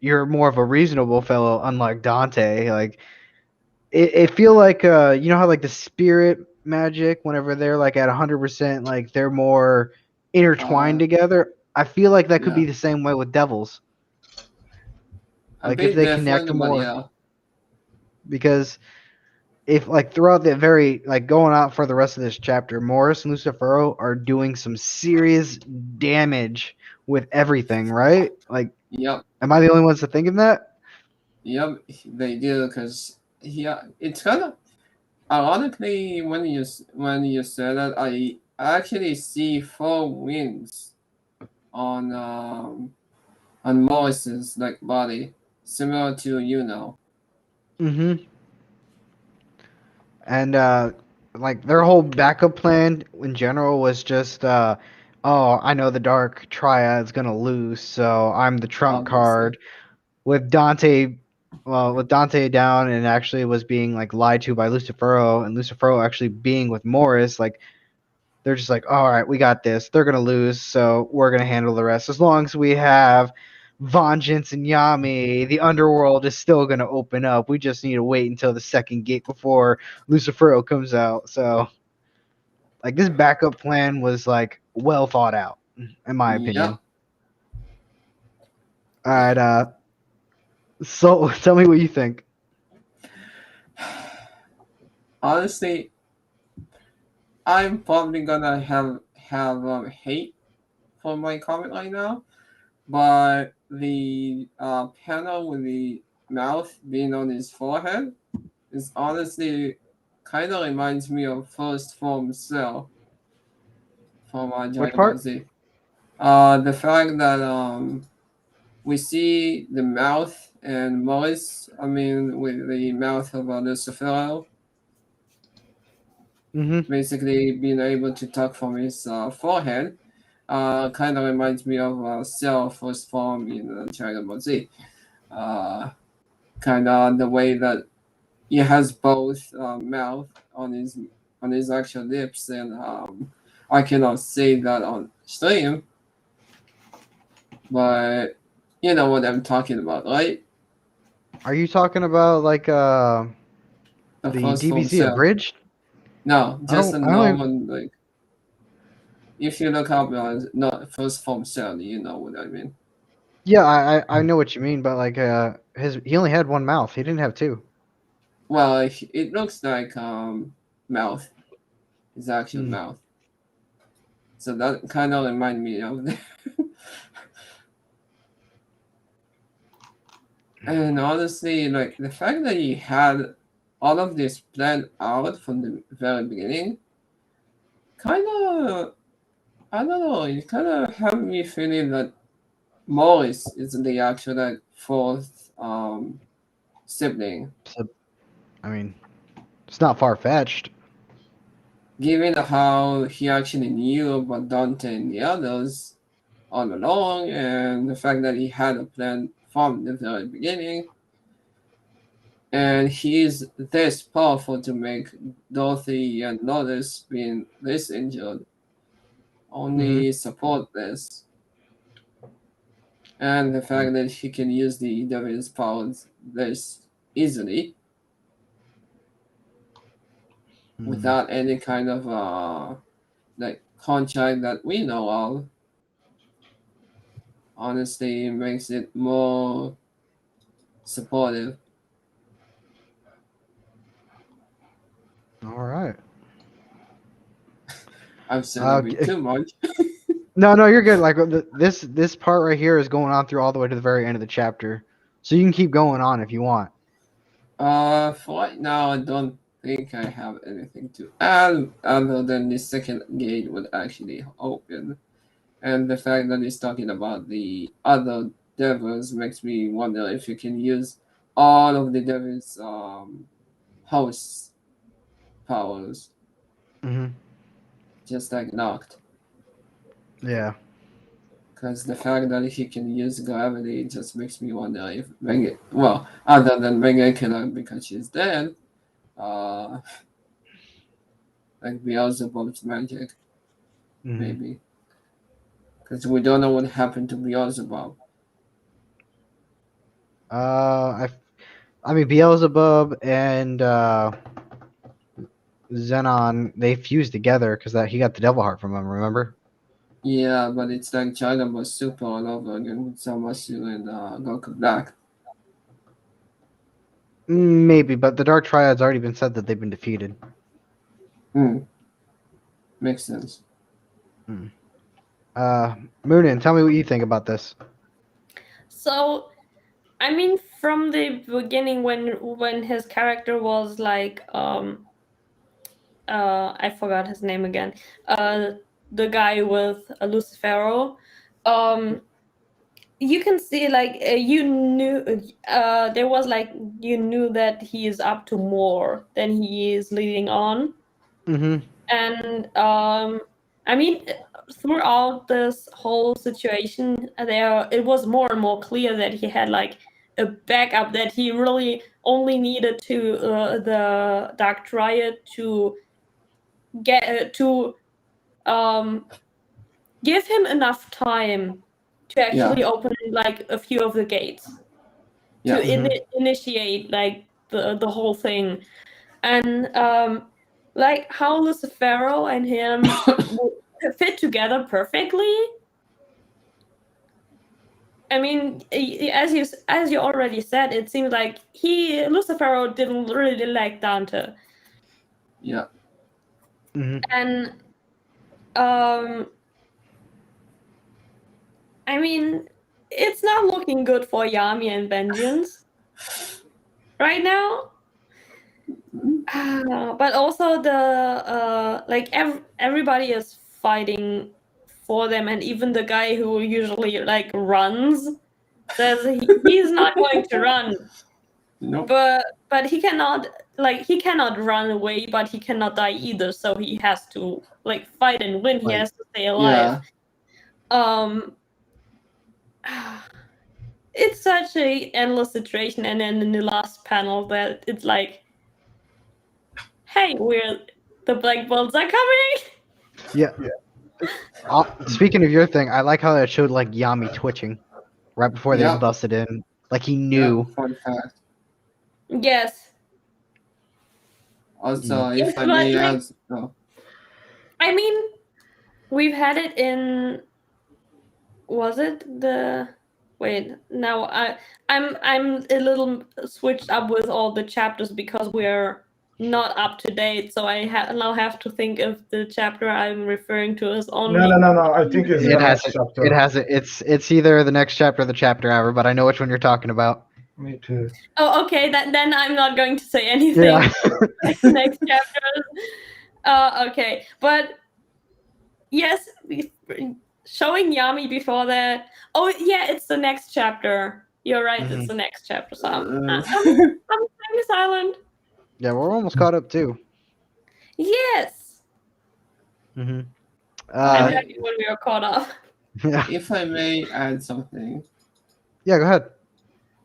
A: you're more of a reasonable fellow, unlike Dante. Like, it feel like, you know how like the spirit magic, whenever they're like at 100%, like they're more intertwined together. I feel like that could be the same way with devils. Like if they connect more, because if like throughout the very like going out for the rest of this chapter, Morris and Lucifero are doing some serious damage with everything, right? Like,
B: yep.
A: Am I the only ones to think of that?
B: Yep, they do, because it's kind of ironically when you said that, I actually see 4 wings on Morris's like body, similar to Yuno.
A: And like their whole backup plan in general was just oh, I know the Dark Triad's gonna lose, so I'm the trump card. With Dante down and actually was being like lied to by Lucifero, and Lucifero actually being with Morris, like they're just like, all right, we got this. They're gonna lose, so we're gonna handle the rest. As long as we have Vengeance and Yami, the underworld is still gonna open up. We just need to wait until the second gate before Lucifero comes out. So, like this backup plan was like well thought out, in my opinion. All right, so tell me what you think.
B: Honestly, I'm probably gonna have hate for my comment right now, but the panel with the mouth being on his forehead is honestly kind of reminds me of First Form Cell from
A: Which part?
B: The fact that we see the mouth and Morris, with the mouth of Lucifero, basically being able to talk from his forehead, kind of reminds me of Cell First Form in Dragon Ball Z. Kind of the way that he has both mouth on his actual lips, and I cannot say that on stream, but you know what I'm talking about, right?
A: Are you talking about like
B: The
A: The
B: first form
A: DBZ
B: cell.
A: abridged?
B: No, just a
A: I don't
B: normal like. If you look up not first form cell, you know what I mean.
A: Yeah, I know what you mean, but like he only had one mouth. He didn't have two.
B: Well, it looks like mouth. His actual
A: Hmm.
B: mouth. So that kind of remind me of that. And honestly, like the fact that he had all of this planned out from the very beginning, kind of, I don't know, it kind of had me feeling that Morris is the actual like fourth sibling.
A: So, I mean, it's not far fetched.
B: Given how he actually knew about Dante and the others all along, and the fact that he had a plan from the very beginning, and he is this powerful to make Dorothy and Lotus being this injured only support this. And the fact that he can use the devil's powers this easily without any kind of like contract that we know of, honestly makes it more supportive.
A: All right.
B: I've said a bit too much.
A: No, you're good. Like this part right here is going on through all the way to the very end of the chapter, so you can keep going on if you want.
B: For right now, I don't think I have anything to add other than the second gate would actually open. And the fact that he's talking about the other devils makes me wonder if you can use all of the devil's house powers.
A: Mm-hmm.
B: Just like knocked.
A: Yeah.
B: Because the fact that he can use gravity just makes me wonder if Mega, well, other than Mega cannot because she's dead, like Beelzebub's magic, maybe. Because we don't know what happened to Beelzebub.
A: I mean Beelzebub and Zenon, they fused together because that he got the devil heart from him. Remember?
B: Yeah, but it's like Dragon Ball Super all over again with Zamasu and Goku Black.
A: Maybe, but the Dark Triad's already been said that they've been defeated.
B: Makes sense.
A: Muninn, tell me what you think about this.
C: So, I mean, from the beginning, when his character was like, I forgot his name again. The guy with Lucifero. You can see like you knew there was like you knew that he is up to more than he is leading on. And I mean, throughout this whole situation, it was more and more clear that he had like a backup, that he really only needed to the Dark Triad to get to give him enough time to actually open like a few of the gates to initiate like the whole thing. And like how Lucifero and him fit together perfectly. I mean, as you already said, it seems like Lucifero didn't really like Dante.
B: Yeah.
C: And I mean, it's not looking good for Yami and Vengeance right now. But also the like everybody is fighting for them, and even the guy who usually like runs says he's not going to run.
B: Nope.
C: But he cannot run away, but he cannot die either, so he has to like fight and win. He has to stay alive. It's such a endless situation, and then in the last panel that it's like, hey, the black bolts are coming.
A: Yeah. Speaking of your thing, I like how that showed like Yami twitching right before they busted in. Like he knew.
B: Fun fact.
C: Yes.
B: Also,
C: Yes,
B: if I
C: but,
B: may
C: like-
B: add, oh,
C: I mean, we've had it in. Was it the? Wait, now I'm a little switched up with all the chapters because we're not up to date. So I now have to think if the chapter I'm referring to is only.
D: No. I think it's the
A: It
D: next
A: has
D: chapter.
A: it has it. It's either the next chapter or the chapter hour, but I know which one you're talking about.
D: Me too.
C: Oh, okay. Then I'm not going to say anything.
A: Yeah.
C: Next chapter. Okay, but yes, showing Yami before that. Oh yeah, it's the next chapter. You're right.
A: Mhm.
C: It's the next chapter. So I'm
B: uh,
C: staying silent.
A: Yeah, we're almost caught up too.
C: Yes.
A: Mm-hmm.
C: I'm
B: Uh,
C: happy when we are caught up.
A: Yeah.
B: if I may add something,
A: Yeah. Go ahead.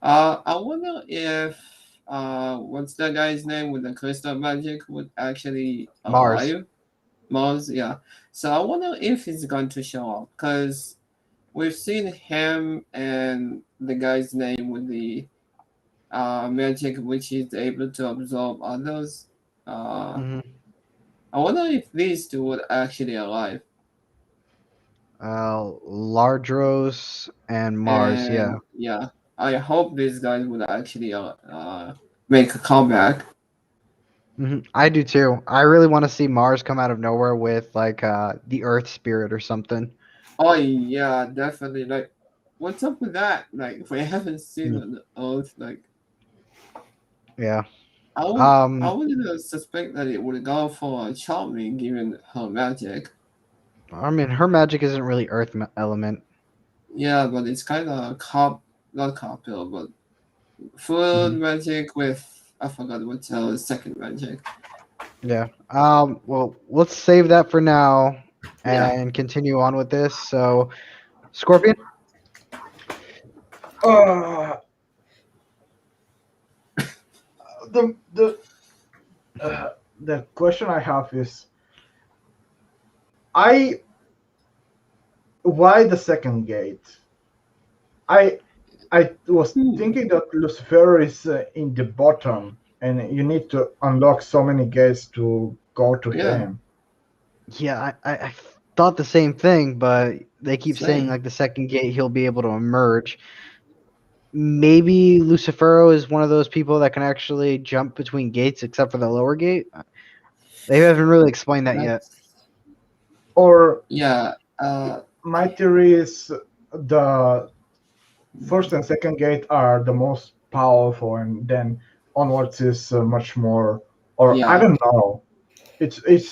B: I wonder if what's that guy's name with the crystal magic would actually
A: Mars.
B: alive? Mars, yeah. So I wonder if he's going to show up because we've seen him and the guy's name with the magic which is able to absorb others.
A: Mhm.
B: I wonder if these two would actually alive.
A: Lardros and Mars. Yeah.
B: And yeah, I hope these guys would actually make a comeback.
A: I do too. I really want to see Mars come out of nowhere with like the Earth Spirit or something.
B: Oh yeah, definitely. Like, what's up with that? Like, we haven't seen
A: Mm.
B: on the Earth. Like,
A: Yeah.
B: I would,
A: Um.
B: I would suspect that it would go for Charming given her magic.
A: I mean, her magic isn't really Earth element.
B: Yeah, but it's kind of not copper, but food magic with I forgot what's her second magic.
A: Yeah. Well, let's save that for now
B: Yeah.
A: and continue on with this. So, Scorpion.
D: Uh, the question I have is, why the second gate? I was thinking that Lucifer is in the bottom, and you need to unlock so many gates to go to
B: Yeah.
D: him.
A: Yeah, I thought the same thing, but they keep saying
B: Same.
A: like the second gate he'll be able to emerge. Maybe Lucifero is one of those people that can actually jump between gates, except for the lower gate. They haven't really explained that yet.
D: Or
B: Yeah.
D: my theory is the first and second gate are the most powerful, and then onwards is much more. Or I
B: Yeah.
D: don't know. It's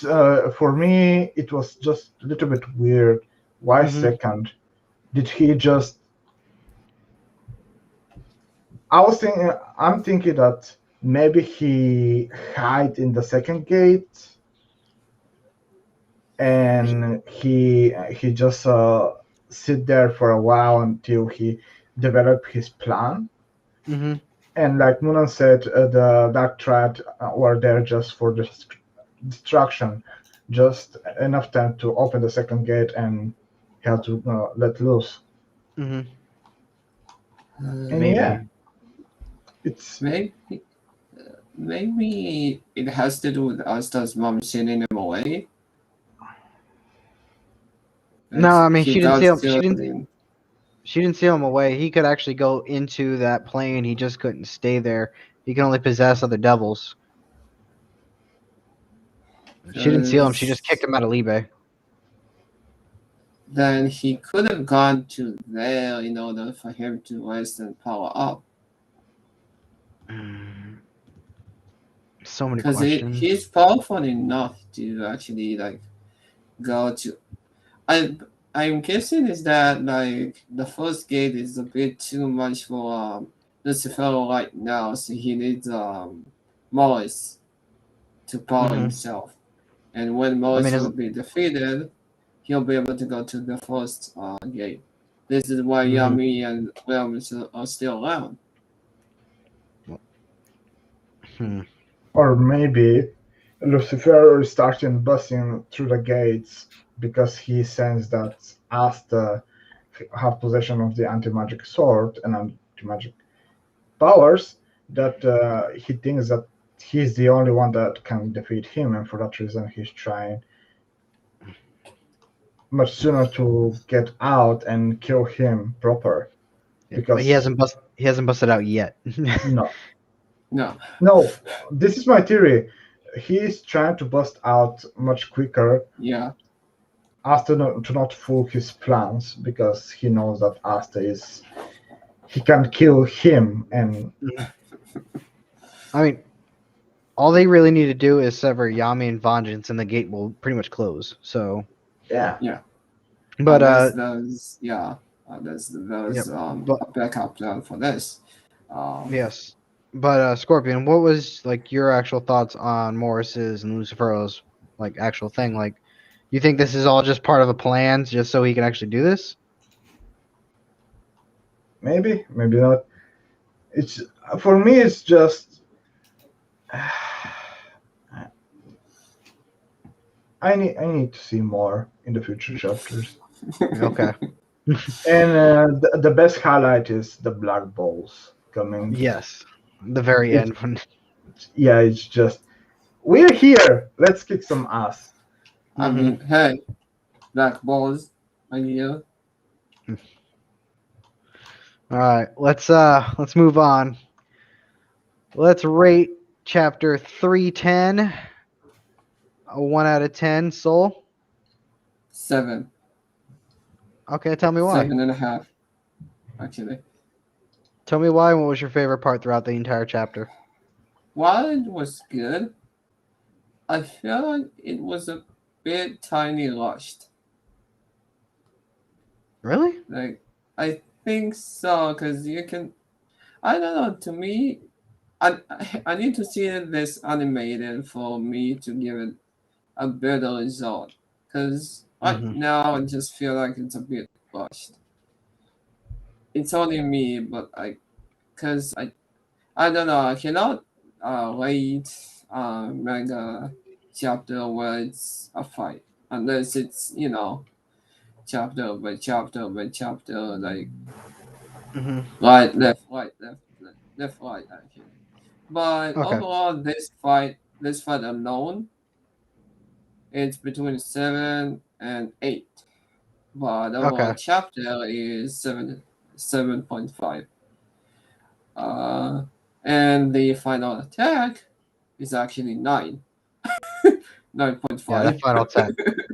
D: for me it was just a little bit weird. Why
A: Mhm.
D: second? Did he just? I'm thinking that maybe he hid in the second gate, and he just sit there for a while until he developed his plan.
A: Mm-hmm.
D: And like Muninn said, the Dark Triad were there just for the destruction, just enough time to open the second gate and he had to let loose.
A: Mm-hmm.
D: And
A: Maybe.
D: yeah, it's
B: Maybe it has to do with Asta's mom sending him away.
A: No, I mean,
B: He
A: she didn't
B: got
A: see him.
B: still-
A: She didn't seal him away. He could actually go into that plane. He just couldn't stay there. He can only possess other devils. She didn't seal him. She just kicked him out of Libe.
B: Then he could have gone to there in order for him to rest and power up.
A: So many
B: Because
A: questions.
B: he's powerful enough to actually like go to. I'm guessing is that like the first gate is a bit too much for Lucifer right now, so he needs Morris to power
A: Mhm.
B: himself. And when Morris
A: as-
B: will be defeated, he'll be able to go to the first gate. This is why
A: Mhm.
B: Yami and Williams are still around.
D: or maybe Lucifer is starting busting through the gates because he sensed that Asta have possession of the anti-magic sword and anti-magic powers, that he thinks that he's the only one that can defeat him, and for that reason he's trying much sooner to get out and kill him proper.
A: But
D: Because
A: he hasn't busted out yet.
D: no,
B: No.
D: this is my theory. He's trying to bust out much quicker
B: Yeah.
D: Asta to not fool his plans, because he knows that Asta he can kill him, and
A: I mean, all they really need to do is sever Yami and Vengeance, and the gate will pretty much close. So,
D: yeah.
A: but
B: there's
A: Yep.
B: a backup plan for this.
A: yes, but Scorpion, what was like your actual thoughts on Morris's and Lucifero's like actual thing? Like, you think this is all just part of a plan, just so he can actually do this?
D: Maybe not. It's for me. It's just I need to see more in the future chapters.
A: Okay.
D: And the best highlight is the black balls coming.
A: Yes. The very end when.
D: Yeah, it's just we're here. Let's kick some ass.
B: I mean, hey, black balls, idea.
A: All right, let's move on. Let's rate chapter 310. A 1 out of 10. Soul.
B: 7.
A: Okay, tell me why.
B: 7.5. Actually,
A: Tell me why. And what was your favorite part throughout the entire chapter?
B: while it was good, I feel like it was a bit tiny rushed.
A: Really?
B: Like, I think so, because you can. I don't know. To me, I need to see this animated for me to give it a better result. Because right now, I just feel like it's a bit rushed. It's only me, but I don't know. I cannot rate manga chapter where it's a fight unless it's chapter by chapter by chapter, like right, left, right, left, right, actually. But
A: Okay.
B: overall, this fight alone, it's between 7 and 8. But the overall
A: Okay.
B: chapter is 7.5. And the final attack is actually 9. 9.5.
A: Yeah,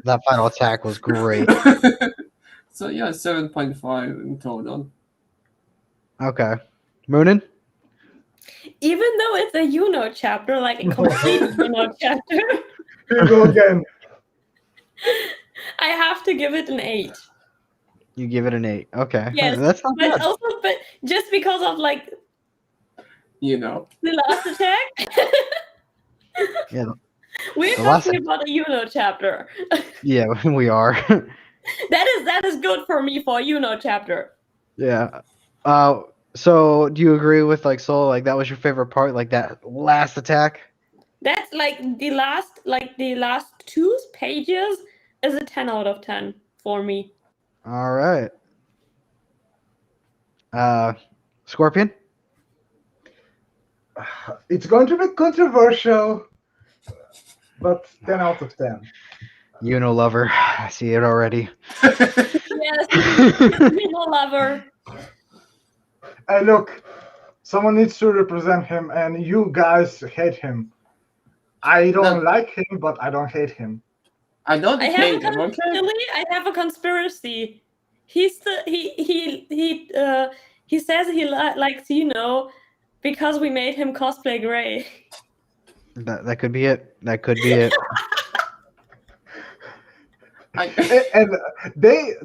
A: that final attack was great.
B: So yeah, 7.5 in total.
A: Okay. Muninn?
C: Even though it's a Yuno chapter, like a complete Yuno chapter,
D: Here we go again.
C: I have to give it an 8.
A: You give it an 8. Okay.
C: Yes,
A: That's not bad.
C: but just because of like
B: You know.
C: the last attack.
A: Yeah.
C: We're
A: The last
C: talking about a Yuno chapter.
A: Yeah, we are.
C: That is good for me for a Yuno chapter.
A: Yeah. So do you agree with like Soul? Like that was your favorite part, like that last attack?
C: That's like the last 2 pages is a 10 out of 10 for me.
A: All right. Scorpion?
D: It's going to be controversial, but 10 out of 10.
A: Yuno lover. I see it already.
C: Yes, Yuno lover.
D: Hey, look, someone needs to represent him, and you guys hate him. I don't like him, but I don't hate him.
B: I don't
C: I
B: hate him, okay?
C: I have a conspiracy. He says he likes Yuno because we made him cosplay Gray.
A: That could be it. That could be it.
D: And they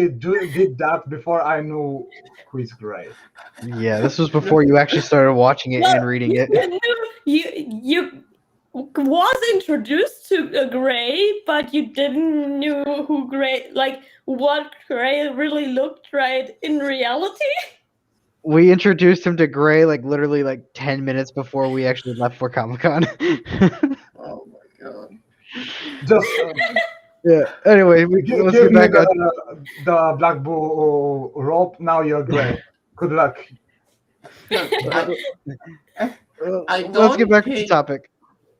D: did that before I knew who is Gray.
A: Yeah, this was before you actually started watching it and reading it.
C: You was introduced to Gray, but you didn't know who Gray, like what Gray really looked like in reality.
A: We introduced him to Gray like literally like 10 minutes before we actually left for Comic-Con.
B: Oh my god.
D: Just
A: Yeah. Anyway,
D: give
A: let's
D: me
A: get back on.
D: the black rope. Now you're Gray. Good luck.
A: Let's get back to the topic.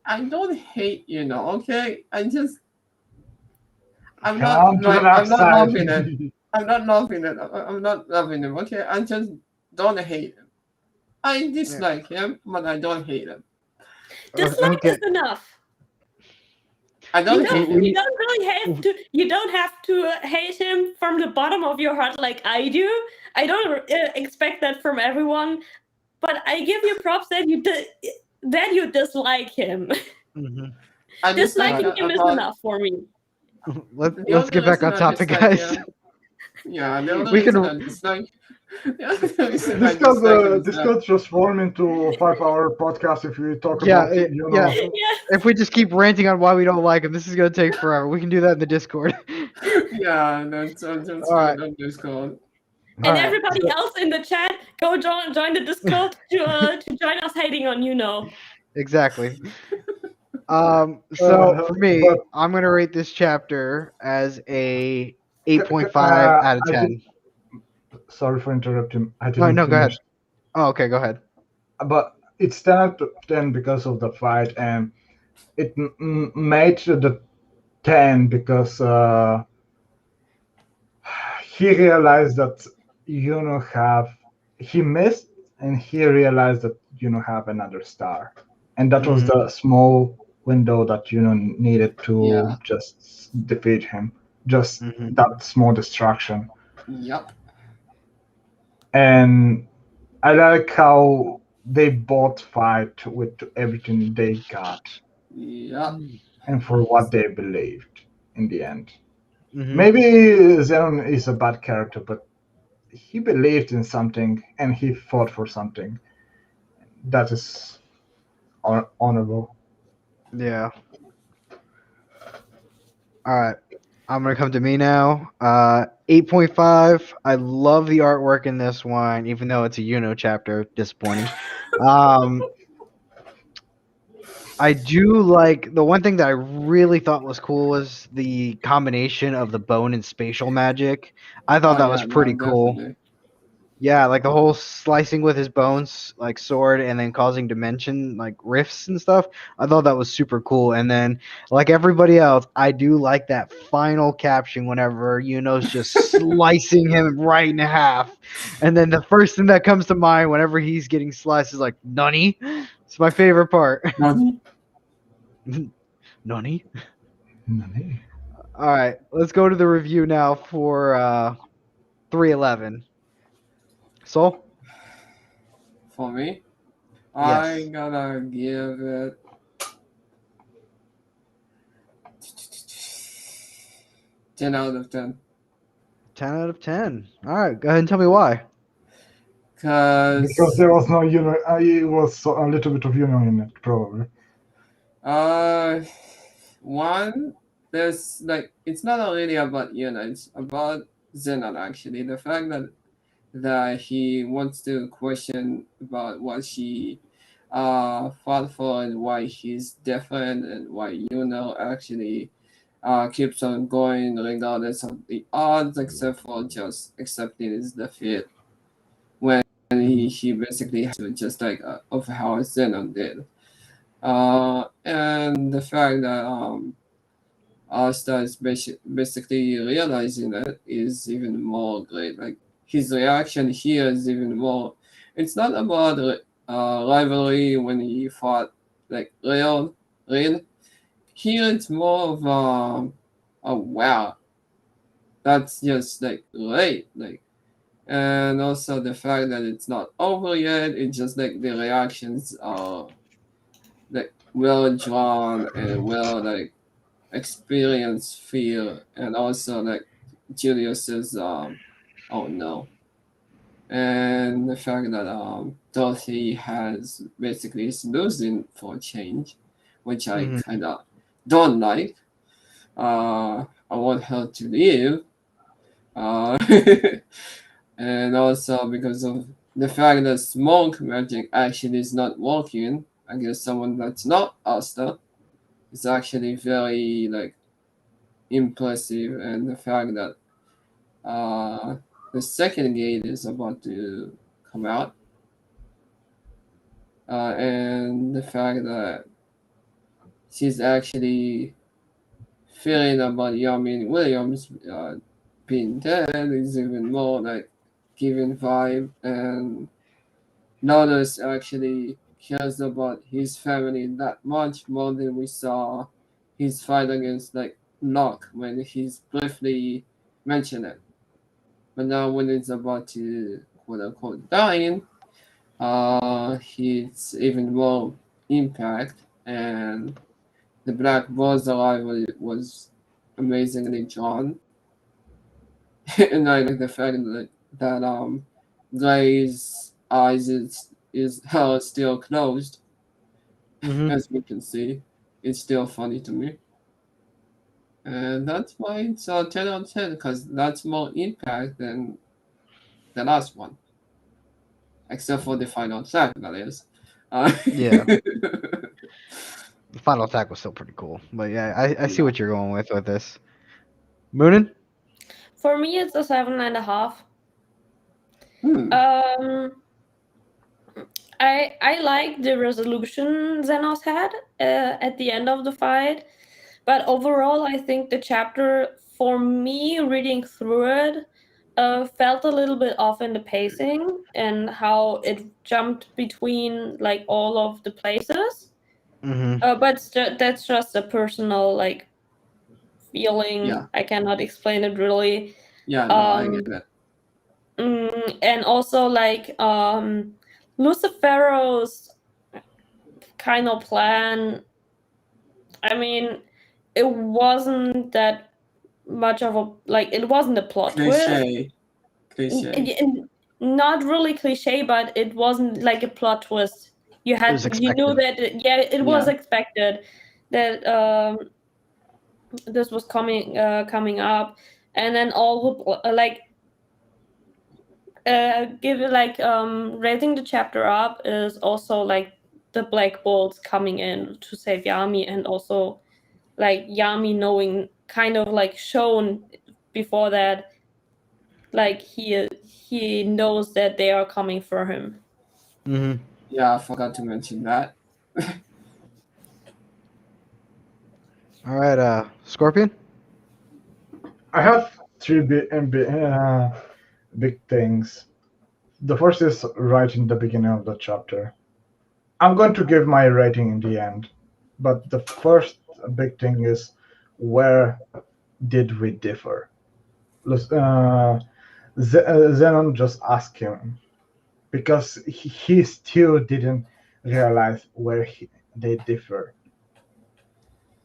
B: I don't hate okay? I'm
D: Come to the dark
B: I'm not
D: side.
B: loving it. I'm not loving it. I'm not loving him, okay? I just don't hate him. I dislike him, but I don't hate him.
C: Dislike is enough.
B: I don't hate him.
C: You don't really have to. You don't have to hate him from the bottom of your heart like I do. I don't expect that from everyone, but I give you props that you dislike him.
A: Mm-hmm.
C: Disliking him is enough for me.
A: Let's get back on topic, guys.
B: Yeah, the only
A: We can-
B: reason I dislike.
D: This could transform into a 5-hour podcast if we talk about
A: If we just keep ranting on why we don't like him, this is gonna take forever. We can do that in the Discord.
B: Yeah, that's
A: All right.
B: on Discord.
C: And everybody else in the chat, go join the Discord to join us hating on Yuno.
A: Exactly. So for me, I'm gonna rate this chapter as a 8.5 out of 10.
D: Sorry for interrupting. I didn't
A: No, go ahead.
D: finish.
A: Oh, okay, go ahead.
D: But it's 10 out of 10 because of the fight, and it made the 10 because he realized that he missed, and he realized that have another star, and that was the small window that needed to just defeat him, just that small distraction.
B: Yep.
D: And I like how they both fight with everything they got.
B: Yeah.
D: And for what they believed in the end.
A: Mm-hmm.
D: Maybe Zenon is a bad character, but he believed in something and he fought for something. That is honorable.
A: Yeah. All right. I'm going to come to me now. 8.5. I love the artwork in this one, even though it's a Yuno chapter. Disappointing. I do like the one thing that I really thought was cool was the combination of the bone and spatial magic. I thought that was pretty cool.
B: Definitely.
A: Yeah, like the whole slicing with his bones, like sword, and then causing dimension, like rifts and stuff. I thought that was super cool. And then, like everybody else, I do like that final caption whenever Yuno's just slicing him right in half. And then the first thing that comes to mind whenever he's getting sliced is like, Nani? It's my favorite part.
B: Nani?
A: Nani?
D: Nani?
A: All right, let's go to the review now for 311. So?
B: For me,
A: Yes.
B: I gotta give it 10 out of 10.
A: 10 out of 10. All right, go ahead and tell me why.
D: Because there was no it was a little bit of in it, probably.
B: One, there's it's not really about it's about Zenon actually. The fact that he wants to question about what she fought for and why he's different and why actually keeps on going regardless of the odds, except for just accepting his defeat when he basically has to just of how Zenon did. And the fact that Asta is basically realizing that is even more great. Like his reaction here is even more. It's not about rivalry when he fought real. Here it's more of a wow. That's just great. And also the fact that it's not over yet. It's just the reactions are well drawn and well experience feel, and also Julius's oh no, and the fact that Dorothy has basically is losing for a change, which I kind of don't like. I want her to leave, and also because of the fact that smoke magic actually is not working. I guess someone that's not Asta is actually very impressive, and the fact that the second gate is about to come out. and the fact that she's actually feeling about Yami and Williams being dead is even more like giving vibe, and Lotus actually cares about his family that much more than we saw his fight against like Locke when he's briefly mentioned it. But now when it's about to quote unquote dying, he's even more impact, and the Black Ball's arrival was amazingly drawn. And I like the fact that Guy's eyes is still closed,
A: Mhm.
B: as we can see. It's still funny to me. And that's why it's a 10 out of 10, because that's more impact than the last one. Except for the final attack, that is.
A: Yeah. The final attack was still pretty cool, but yeah, I see what you're going with this. Muninn?
C: For me, it's a 7.5.
B: Hmm.
C: I like the resolution Xenos had at the end of the fight, but overall, I think the chapter, for me, reading through it, felt a little bit off in the pacing and how it jumped between like all of the places.
A: Mm-hmm.
C: But that's just a personal like feeling.
B: Yeah.
C: I cannot explain it really.
B: Yeah, no, I get that.
C: And also like Lucifero's kind of plan. I mean, it wasn't that much of a like. It wasn't a plot twist.
B: Cliche.
C: And not really cliche, but it wasn't like a plot twist. You knew that it was expected that this was coming up, and then all the like give it like raising the chapter up is also like the Black Bolts coming in to save Yami, and also like Yami knowing kind of like shown before that like he knows that they are coming for him.
A: Mm-hmm.
B: Yeah, I forgot to mention that.
A: All right, Scorpion?
D: I have three big things. The first is right in the beginning of the chapter. I'm going to give my rating in the end, but the first big thing is, where did we differ? Zenon just asked him, because he still didn't realize where they differ.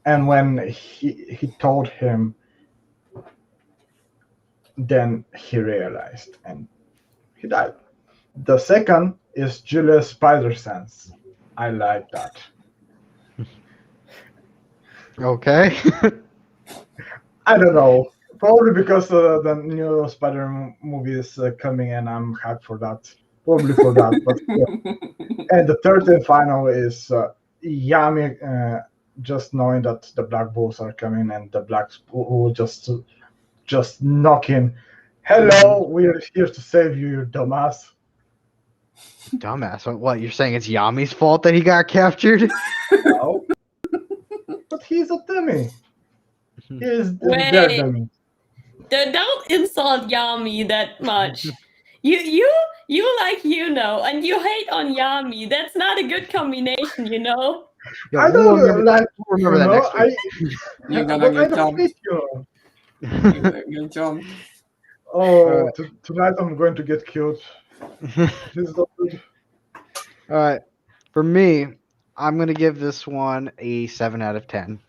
D: And when he told him, then he realized, and he died. The second is Julius' spider sense. I like that.
A: Okay.
D: I don't know. Probably because the new Spider movie is coming, and I'm hyped for that. Probably for that. But yeah. And the third and final is Yami just knowing that the Black Bulls are coming, and the Blacks will just knocking. Hello, we're here to save you, you dumbass.
A: Dumbass. What, you're saying it's Yami's fault that he got captured?
D: No. But he's a dummy. He's their dummy.
C: Don't insult Yami that much. You like Yuno and you hate on Yami. That's not a good combination, you know.
A: Yeah,
D: I don't like
A: remember that next week.
B: You're gonna get jumped.
D: You.
B: Get jumped.
D: Oh, tonight I'm going to get killed. This is not good.
A: All right. For me, I'm going to give this one a 7 out of 10.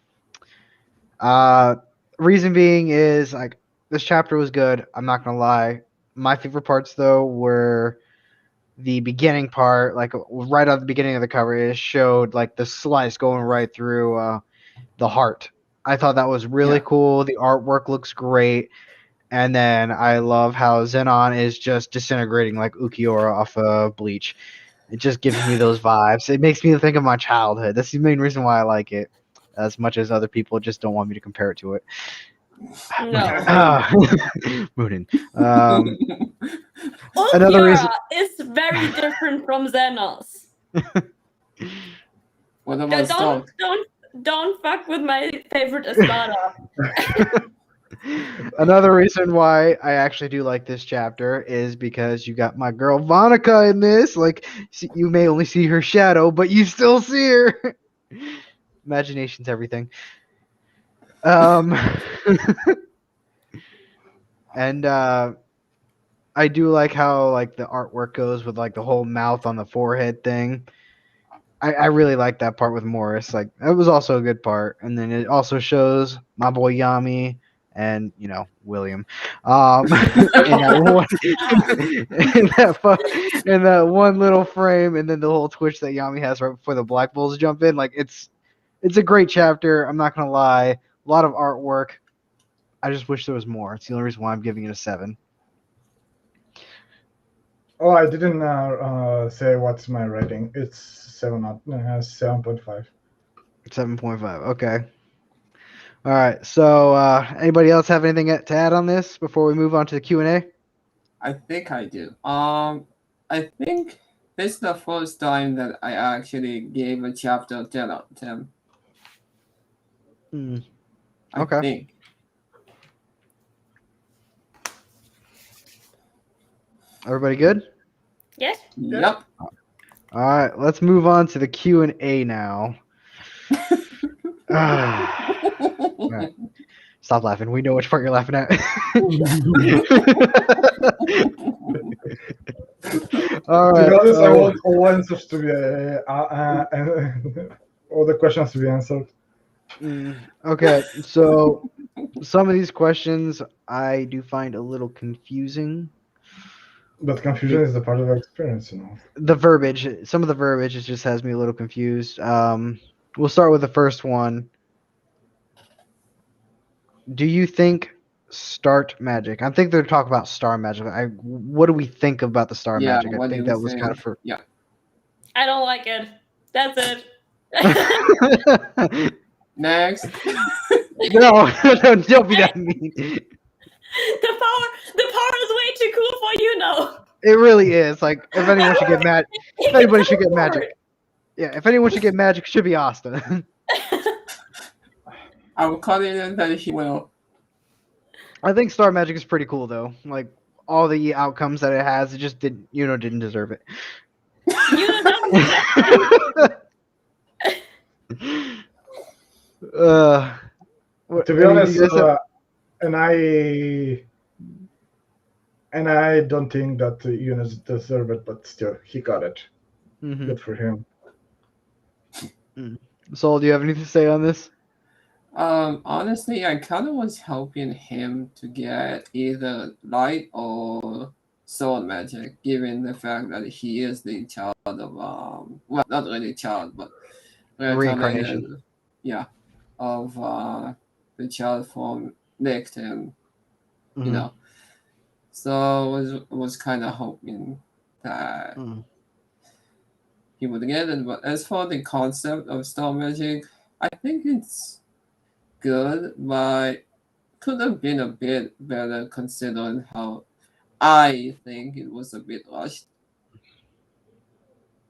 A: Reason being is, like, this chapter was good. I'm not going to lie. My favorite parts, though, were the beginning part, like right at the beginning of the cover. It showed, like, the slice going right through the heart. I thought that was really cool. The artwork looks great. And then I love how Zenon is just disintegrating like Ukiura off of Bleach. It just gives me those vibes. It makes me think of my childhood. That's the main reason why I like it, as much as other people just don't want me to compare it to it.
C: No.
A: Muninn.
C: Another reason is very different from Xenos.
B: What about Stalk?
C: Don't fuck with my favorite Espada.
A: Another reason why I actually do like this chapter is because you got my girl Vonica in this. Like, you may only see her shadow, but you still see her. Imagination's everything. And I do like how like the artwork goes with like the whole mouth on the forehead thing. I really like that part with Morris. Like, that was also a good part. And then it also shows my boy Yami and William, in that one little frame, and then the whole twitch that Yami has right before the Black Bulls jump in. Like, it's a great chapter. I'm not gonna lie, a lot of artwork. I just wish there was more. It's the only reason why I'm giving it a 7.
D: Oh, I didn't say what's my rating. It's 7.5.
A: 7.5. Okay. All right. So, anybody else have anything to add on this before we move on to the Q&A?
B: I think I do. I think this is the first time that I actually gave a chapter 10 out of 10.
A: Okay.
B: I think.
A: Everybody good?
C: Yes.
B: Yep.
A: All right. Let's move on to the Q&A now. All right. Stop laughing. We know which part you're laughing at. All right.
D: To be honest, I want all answers to be all the questions to be answered.
A: Okay, so some of these questions I do find a little confusing.
D: But confusion is the part of the experience,
A: The verbiage, some of the verbiage, it just has me a little confused. We'll start with the first one. Do you think start magic? I think they're talking about star magic. What do we think about the star magic? I think that was kind of for.
B: Yeah.
C: I don't like it. That's it.
B: Next.
A: No, don't be that mean.
C: The power is way too cool for
A: It really is. Like, if anyone should get mad, if anybody should get magic. Yeah, if anyone should get magic, it should be Asta.
B: I will call it that he will.
A: I think star magic is pretty cool though. Like, all the outcomes that it has, it just didn't deserve it.
D: To be honest, and I don't think that Yuno deserved it, but still, he got it.
A: Mm-hmm.
D: Good for him.
A: Sol, do you have anything to say on this?
B: Honestly, I kind of was helping him to get either light or soul magic, given the fact that he is the child of well, not really child, but
A: reincarnation.
B: Of the child from Nick, and so it was kind of hoping that he would get it. But as for the concept of star magic, I think it's good, but could have been a bit better considering how I think it was a bit rushed.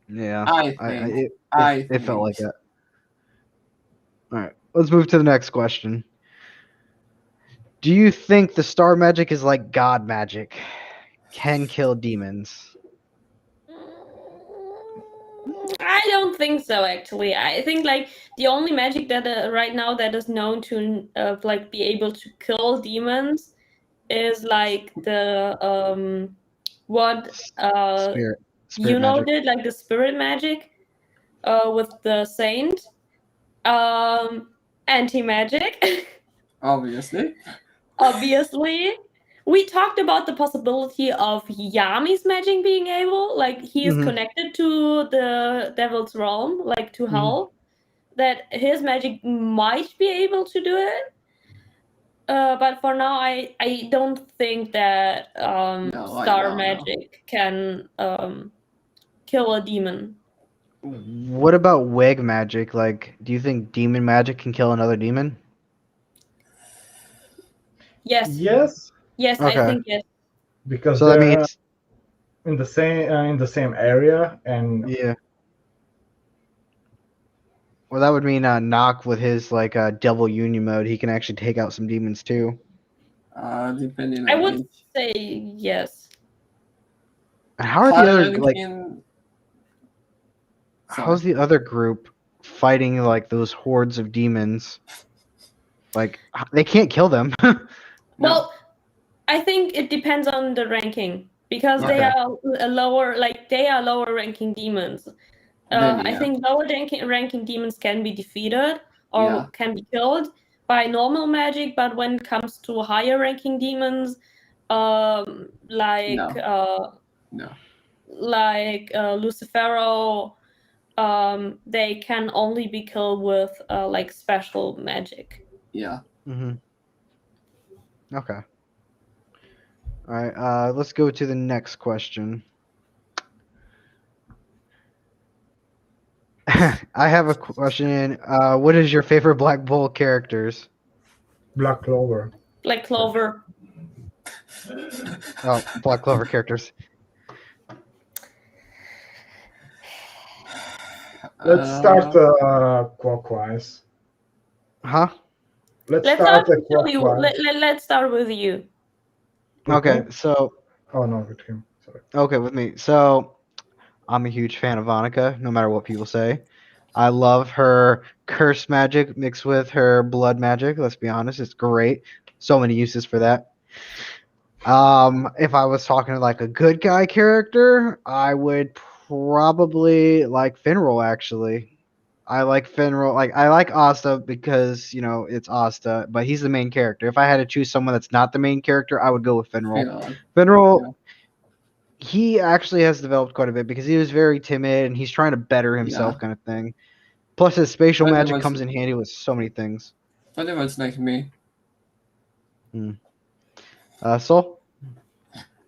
A: Yeah,
B: I think
A: it felt like that. All right, let's move to the next question. Do you think the star magic is like god magic? Can kill demons?
C: I don't think so, actually. I think like the only magic that right now that is known to like be able to kill demons is like the what
A: Spirit
C: Yuno
A: magic.
C: did, like the spirit magic with the saint. Anti-magic.
B: Obviously.
C: We talked about the possibility of Yami's magic being able, like he is connected to the devil's realm, like to hell, that his magic might be able to do it. But for now, I don't think that star magic can kill a demon.
A: What about Weg magic? Like, do you think demon magic can kill another demon?
C: Yes.
A: Okay.
C: I think yes.
D: Because
A: so that means
D: in the same area, and
A: yeah. Well, that would mean Knock with his like double union mode. He can actually take out some demons too.
B: Depending
C: I
B: on
C: would
B: each.
C: say yes.
A: And how are the other like?
B: Hurricane-
A: How's the other group fighting like those hordes of demons? Like they can't kill them.
B: No.
C: Well, I think it depends on the ranking because they
A: Okay.
C: are a lower, like they are lower ranking demons.
B: Then,
C: I
B: yeah.
C: think lower ranking demons can be defeated or
B: Yeah.
C: can be killed by normal magic, but when it comes to higher ranking demons, like
B: No.
C: Lucifero, they can only be killed with like special magic.
B: Yeah.
A: Okay. All right. Let's go to the next question. I have a question. What is your favorite Black Bull characters?
D: Black Clover.
C: Like Clover.
A: Oh, Black Clover characters.
D: Let's start clockwise.
A: Huh?
D: Let's
C: Let's
D: start
C: start with you.
D: clockwise.
C: Let's start with you.
A: Okay.
D: Okay.
A: So
D: Oh no, with him. Sorry.
A: okay with me. So I'm a huge fan of Annika, no matter what people say. I love her curse magic mixed with her blood magic. Let's be honest, it's great. So many uses for that. If I was talking to like a good guy character, I would probably like Finral actually. I like Finral. Like I like Asta because it's Asta, but he's the main character. If I had to choose someone that's not the main character, I would go with Finral. Finral, he actually has developed quite a bit because he was very timid and he's trying to better himself, kind of thing. Plus, his spatial
B: Pretty
A: magic
B: much-
A: comes in handy with so many things.
B: Pretty much like me.
A: Soul?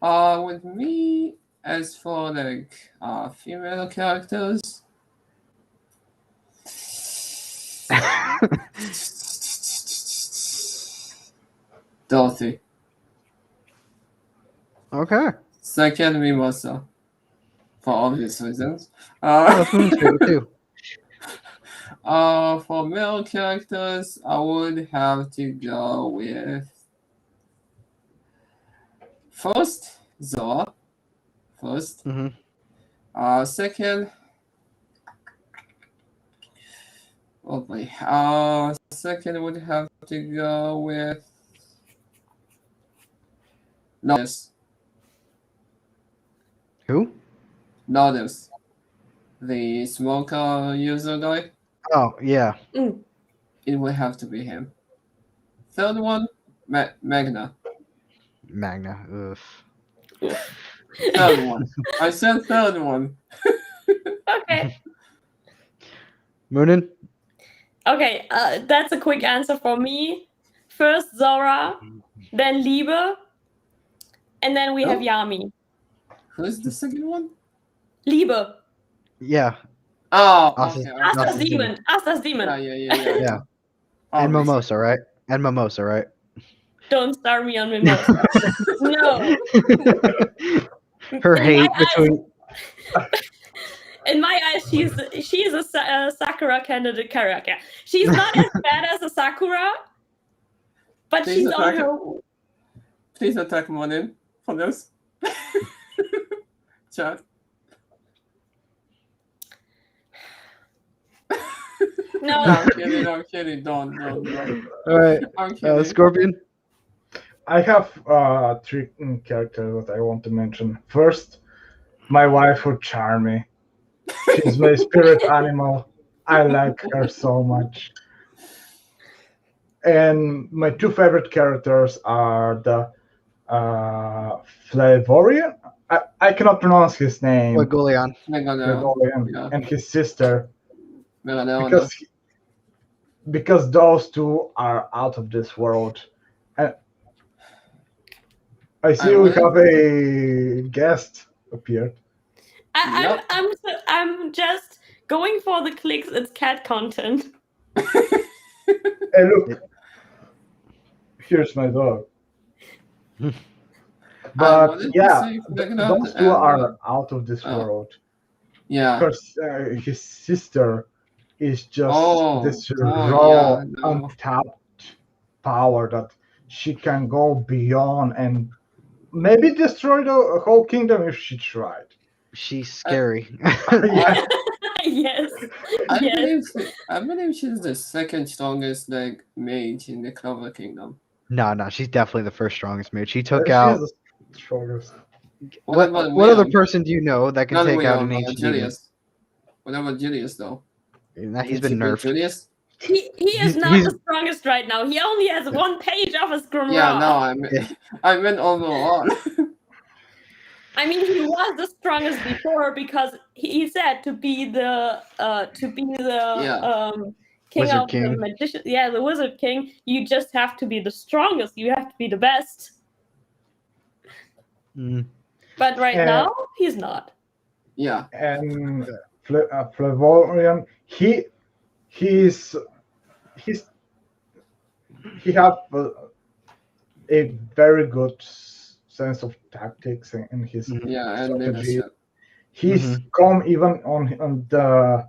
B: With me, as for like female characters, Dorothy.
A: Okay.
B: Second, Mimosa. For obvious reasons.
A: That's Moon's favorite too.
B: For male characters, I would have to go with first Zora. First.
A: Mm-hmm.
B: Second. Oh boy. Second would have to go with Nodus.
A: Who?
B: Nodus. The smoker user guy.
A: Oh, yeah.
B: It would have to be him. Third one, Magna.
A: Magna. Ugh.
B: Third one. I said third one.
C: Okay.
A: Muninn?
C: Okay, that's a quick answer for me. First Zora, then Liebe, and then we have Yami.
B: Who's the second one?
C: Liebe.
A: Yeah.
B: Oh,
A: Asta's-
B: okay.
A: Asta's
C: Asta's demon. Asta's demon.
B: Yeah.
A: Yeah. And Mimosa, right? And Mimosa, right?
C: Don't start me on Mimosa. No.
A: Her
C: In
A: hate
C: my
A: between.
C: In my eyes, she's a Sakura candidate character. She's not as bad as a Sakura, but
B: Please
C: she's on
B: attack
C: her.
B: Please attack Muninn for this. Chat.
C: No.
B: I'm kidding. Don't.
A: All right.
B: I'm kidding.
A: Scorpion?
D: I have three characters that I want to mention. First, my wife would charm me. She's my spirit animal. I like her so much. And my two favorite characters are the Flavorian. I cannot pronounce his name.
A: Golion.
D: Flavorian,
B: Yeah.
D: and his sister.
B: Meganeon.
D: Because those two are out of this world. And I see we have a guest appeared.
C: I'm just going for the clicks. It's cat content.
D: Hey, look. Here's my dog. But yeah, those two are out of this world.
B: Yeah.
D: Because his sister is just
B: Oh,
D: this
B: oh,
D: raw,
B: yeah, no.
D: untapped power that she can go beyond and maybe destroy the whole kingdom if she tried.
A: She's scary.
D: Yeah.
C: Yes.
B: I
C: Yes.
B: believe she's the second strongest like mage in the Clover Kingdom.
A: No, she's definitely the first strongest mage. She took
D: She's
A: out
D: the strongest.
B: What about
A: what other
B: William?
A: person do you know that can
B: Not
A: take out
B: William,
A: an ancient demon?
B: Julius. What about Julius though?
A: Nah, he's
B: Can
A: been
B: she beat
A: nerfed.
B: Julius?
C: He is
A: He's-
C: not
A: he's-
C: the strongest right now. He only has one page of his Grimrock.
B: Yeah, no, I meant overall.
C: I mean, he was the strongest before because he said to be the
B: Yeah.
C: king
A: Wizard
C: of the
A: King.
C: magician. Yeah, the Wizard King. You just have to be the strongest. You have to be the best.
A: Mm.
C: But right now, he's not.
B: Yeah.
D: And Flavorian, he have a very good sense of tactics in his
B: Yeah, and
D: strategy.
B: leadership.
D: He's come even on the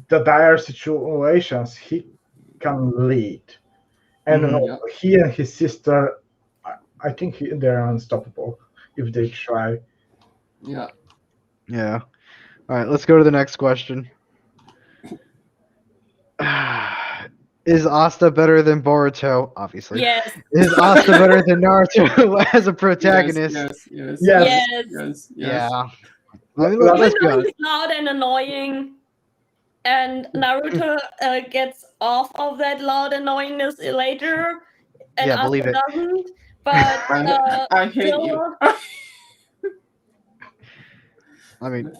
D: dire situations. He can lead, and
B: Yeah.
D: he and his sister, I think they're unstoppable if they try.
B: Yeah.
A: Yeah. All right, let's go to the next question. Is Asta better than Boruto? Obviously.
C: Yes.
A: Is Asta better than Naruto as a protagonist?
B: Yes.
C: Yes.
A: Yeah. I mean,
D: Even
A: let's
C: Even
A: be
C: though
A: honest.
C: he's loud and annoying, and Naruto gets off of that loud annoyingness later, and
A: Yeah, believe
C: Asuka
A: it.
C: doesn't. But
B: I hate you.
C: still,
A: I mean,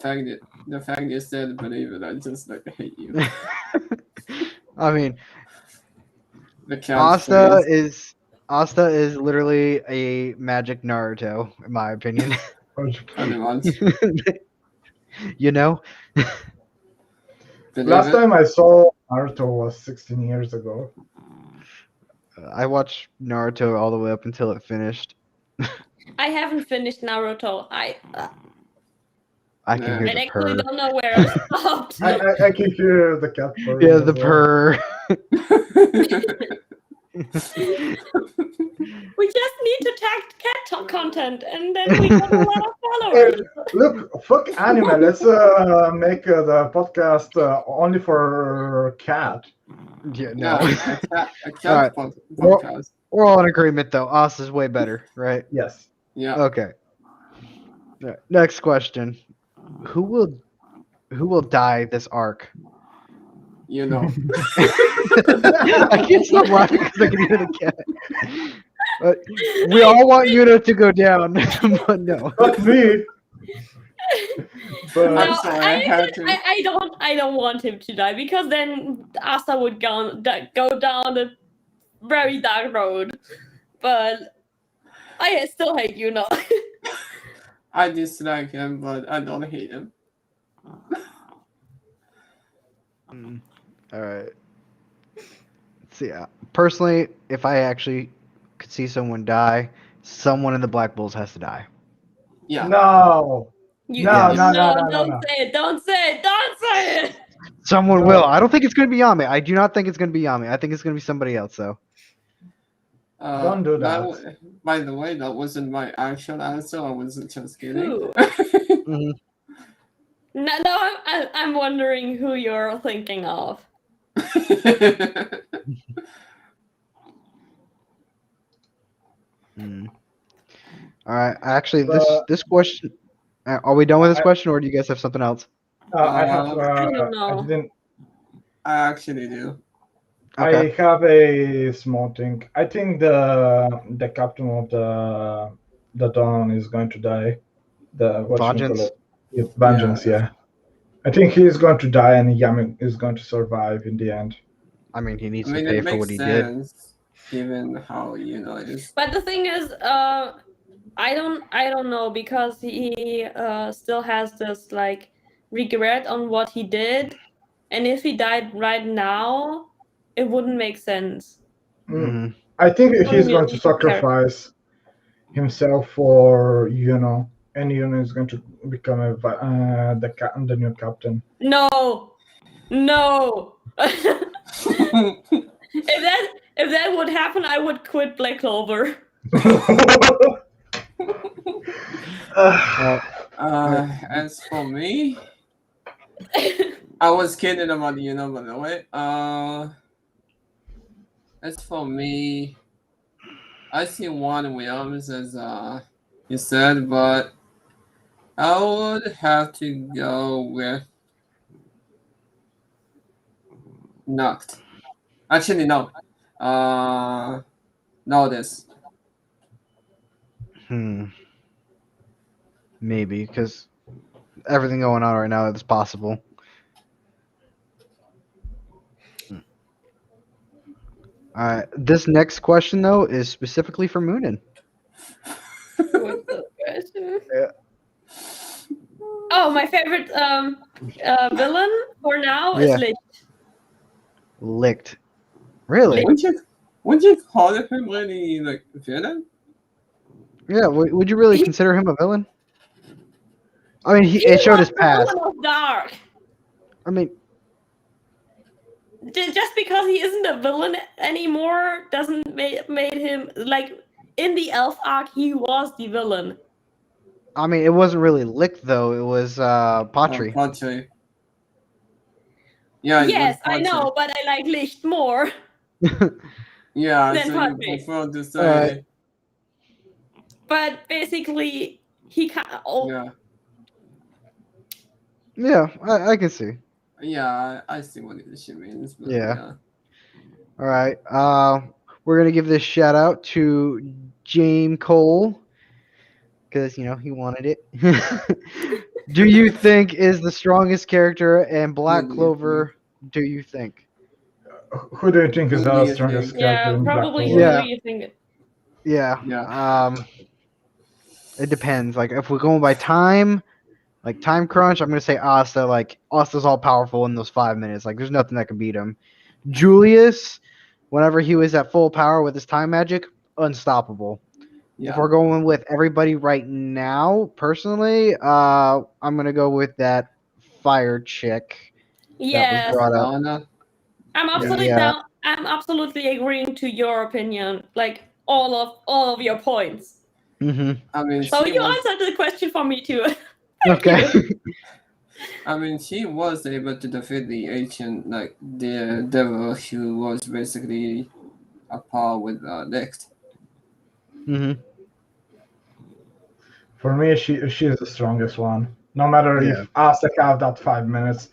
B: The fact you said believe it, I just like hate you.
A: I mean,
B: The catchphrase.
A: Asta is literally a magic Naruto, in my opinion.
B: Pretty much.
A: You know?
B: Believe
D: Last
B: it.
D: time I saw Naruto was 16 years ago.
A: I watched Naruto all the way up until it finished.
C: I haven't finished Naruto. I
A: I can
B: Yeah.
A: hear
C: I
A: the
C: actually
A: purr.
C: don't know where I stopped.
D: I can hear the cat purring.
A: Yeah,
D: as
A: the
D: well.
A: purr.
C: We just need to tag cat talk content, and then we get a lot of
D: Hey,
C: followers.
D: look, fuck anime. Let's make the podcast only for cat.
A: Yeah, no.
B: Yeah, a cat
A: Alright.
B: podcast.
A: We're all in agreement though. Asta's way better, right?
D: Yes.
B: Yeah.
A: Okay. All right, next question. Who will die this arc?
B: You know.
A: I can't stop laughing because I can hear the cat. But we all want Yuno to go down, but no.
D: Not me. But
B: I'm sorry, I had to.
C: I don't want him to die because then Asa would go down a very dark road. But I still hate Yuno.
B: I dislike him, but I don't hate him.
A: All right. See, personally, if I actually could see someone die, someone in the Black Bulls has to die.
B: Yeah.
D: no. No,
C: Don't say it. Don't say it. Don't say it.
A: Someone
D: No.
A: will. I don't think it's going to be Yami. I do not think it's going to be Yami. I think it's going to be somebody else, though.
D: Don't do that.
B: By the way, that wasn't my actual answer. I wasn't just kidding.
C: Who?
A: Mhm.
C: No, I'm wondering who you're thinking of.
A: All right. Actually,
D: Uh,
A: this question. Are we done with this question, or do you guys have something else?
D: I have.
C: I don't know.
D: I didn't.
B: I actually do.
A: Okay.
D: I have a small thing. I think the captain of the Dawn is going to die. The
A: Vengeance?
D: Vengeance, yeah. I think he is going to die, and Yami is going to survive in the end.
A: I mean, he needs
B: I mean,
A: to pay
B: it
A: for what
B: makes
A: he did.
B: sense, given how it is.
C: But the thing is, I don't know because he still has this like regret on what he did, and if he died right now, it wouldn't make sense.
A: Mhm.
D: I think he's
C: Only
D: going to
C: a character.
D: sacrifice himself for Yuno, and Yuno is going to become the new captain.
C: No, No. If that would happen, I would quit Black Clover.
B: As for me, I was kidding about Yuno, by the way. As for me, I see one Williams as you said, but I would have to go with Noct. Actually, no. Notice.
A: Maybe because everything going on right now is possible. This next question though is specifically for Muninn.
C: What's the question?
A: Yeah.
C: Oh, my favorite villain for now is
A: Yeah.
C: Licht.
A: Licked. Really?
B: Would you call him really like villain?
A: Yeah. Would you really consider him a villain? I mean,
C: He
A: it showed
C: was
A: his
C: the
A: past.
C: villain of Dark.
A: I mean,
C: Just because he isn't a villain anymore doesn't made him like in the Elf arc. He was the villain.
A: I mean, it wasn't really Licked though. It was Patry.
B: Patry. Yeah.
C: Yes, I know, but I like Licht more.
B: Yeah,
C: Then
B: so you
C: Patry.
B: prefer to say.
C: But basically, he can't. Oh,
B: Yeah.
A: Yeah, I can see.
B: Yeah, I see what she means. But
A: Yeah. All right. We're gonna give this shout out to James Cole because he wanted it. Do you think is the strongest character in Black
B: Who do you
A: Clover? Do you think?
D: Who do you think is
B: Who do
D: the
B: you
D: strongest
B: think?
D: character
C: yeah,
D: in Black
C: probably.
D: Clover?
A: Yeah.
C: Who do you think?
A: Yeah.
B: Yeah.
A: It depends. Like if we're going by time, like time crunch, I'm gonna say Asta. Like Asta's all powerful in those 5 minutes. Like there's nothing that can beat him. Julius, whenever he was at full power with his time magic, unstoppable.
B: Yeah.
A: If we're going with everybody right now, personally, I'm gonna go with that fire chick
C: Yes,
A: that was brought up.
B: Lana.
C: I'm absolutely
A: Yeah.
C: down. I'm absolutely agreeing to your opinion. Like all of your points.
A: Mm-hmm.
B: I mean,
C: So
B: she
C: you
B: was,
C: answered the question for me too.
A: Okay.
B: I mean, she was able to defeat the ancient, like the devil who was basically a par with Next.
A: Mm-hmm.
D: For me, she is the strongest one. No matter
A: Yeah.
D: if Asta have that 5 minutes,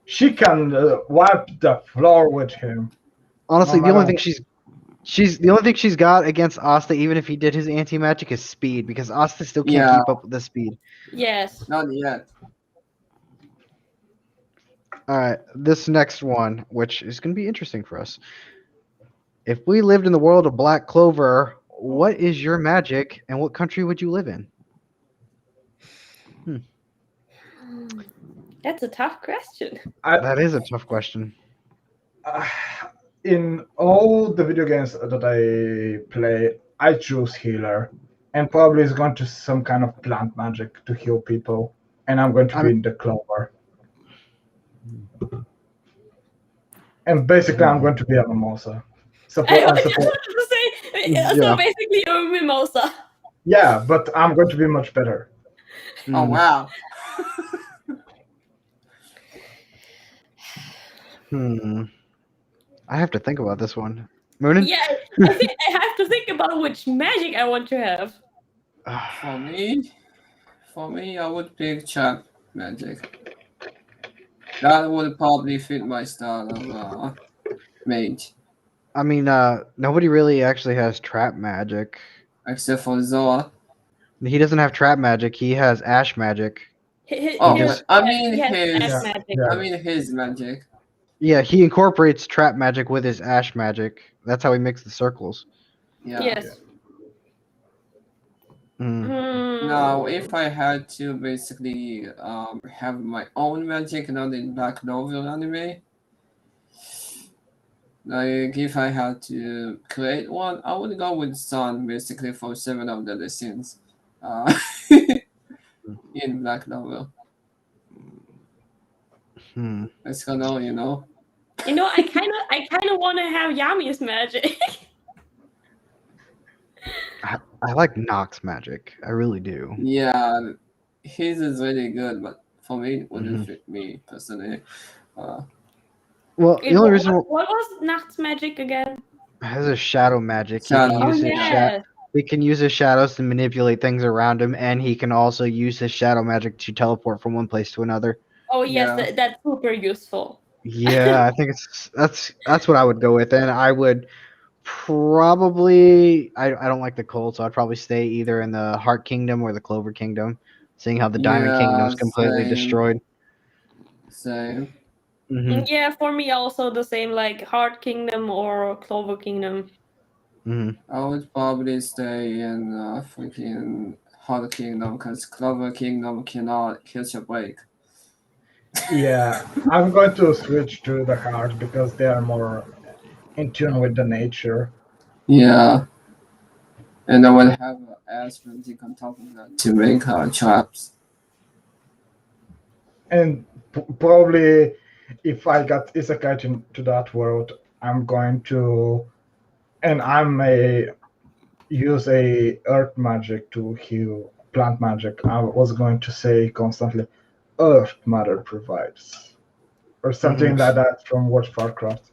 D: she can wipe the floor with him.
A: Honestly,
D: No
A: the only
D: matter-
A: thing the only thing she's got against Asta, even if he did his anti magic, is speed because Asta still can't
B: Yeah.
A: keep up with the speed.
C: Yes.
B: Not yet.
A: All right, this next one, which is going to be interesting for us. If we lived in the world of Black Clover, what is your magic and what country would you live in?
C: That's a tough question.
A: That is a tough question.
D: In all the video games that I play, I choose healer, and probably is going to some kind of plant magic to heal people, and I'm going to be in the Clover. And basically, I'm going to be a mimosa.
C: I was just about to say,
A: Yeah.
C: so basically a mimosa.
D: Yeah, but I'm going to be much better.
B: Oh wow.
A: I have to think about this one. Muninn?
C: Yeah, I think I have to think about which magic I want to have.
B: For me, I would pick trap magic. That would probably fit my style of mage,
A: I mean, nobody really actually has trap magic.
B: except for Zoa.
A: He doesn't have trap magic. He has ash magic.
B: Oh,
A: just-
B: I mean
C: he has
B: his.
C: ash magic.
D: Yeah.
B: I mean his magic.
A: Yeah, he incorporates trap magic with his ash magic. That's how he makes the circles.
B: Yeah.
C: Yes.
B: Now, if I had to basically have my own magic, not in Black Novel anime, like if I had to create one, I would go with Sun basically for 7 of the sins in Black Novel. It's gonna,
C: You know, I kind of want to have Yami's magic.
A: I like Nox magic. I really do.
B: Yeah, his is really good, but for me, it wouldn't fit me personally.
A: Well, the only reason
C: What was Nacht's magic again?
A: has a shadow magic.
B: Shadow.
A: He can use his shadows to manipulate things around him, and he can also use his shadow magic to teleport from one place to another.
C: Oh yes,
B: Yeah.
C: that's super useful.
A: Yeah, I think that's what I would go with, and I would probably I don't like the cold, so I'd probably stay either in the Heart Kingdom or the Clover Kingdom, seeing how the Diamond Kingdom's completely
B: same.
A: destroyed.
B: Same.
A: Mm-hmm.
C: Yeah, for me also the same, like Heart Kingdom or Clover Kingdom.
A: Mm-hmm.
B: I would probably stay in freaking Heart Kingdom because Clover Kingdom cannot catch a break.
D: Yeah, I'm going to switch to the Heart because they are more in tune with the nature.
B: Yeah. And I would have Aspheric on top of that to make traps.
D: And probably if I got isekai to that world, I'm going to, and use a earth magic to heal plant magic. I was going to say constantly, Earth Mother provides, or something like that from World of Warcraft.